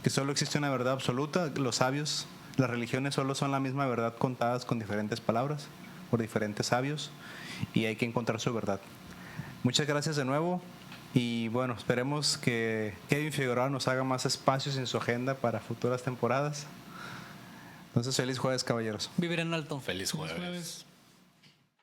solo existe una verdad absoluta. Los sabios, las religiones solo son la misma verdad contadas con diferentes palabras por diferentes sabios, y hay que encontrar su verdad. Muchas gracias de nuevo, y bueno, esperemos que Kevin Figueroa nos haga más espacios en su agenda para futuras temporadas. Entonces, feliz jueves, caballeros. Vivir en alto. Feliz jueves. Jueves.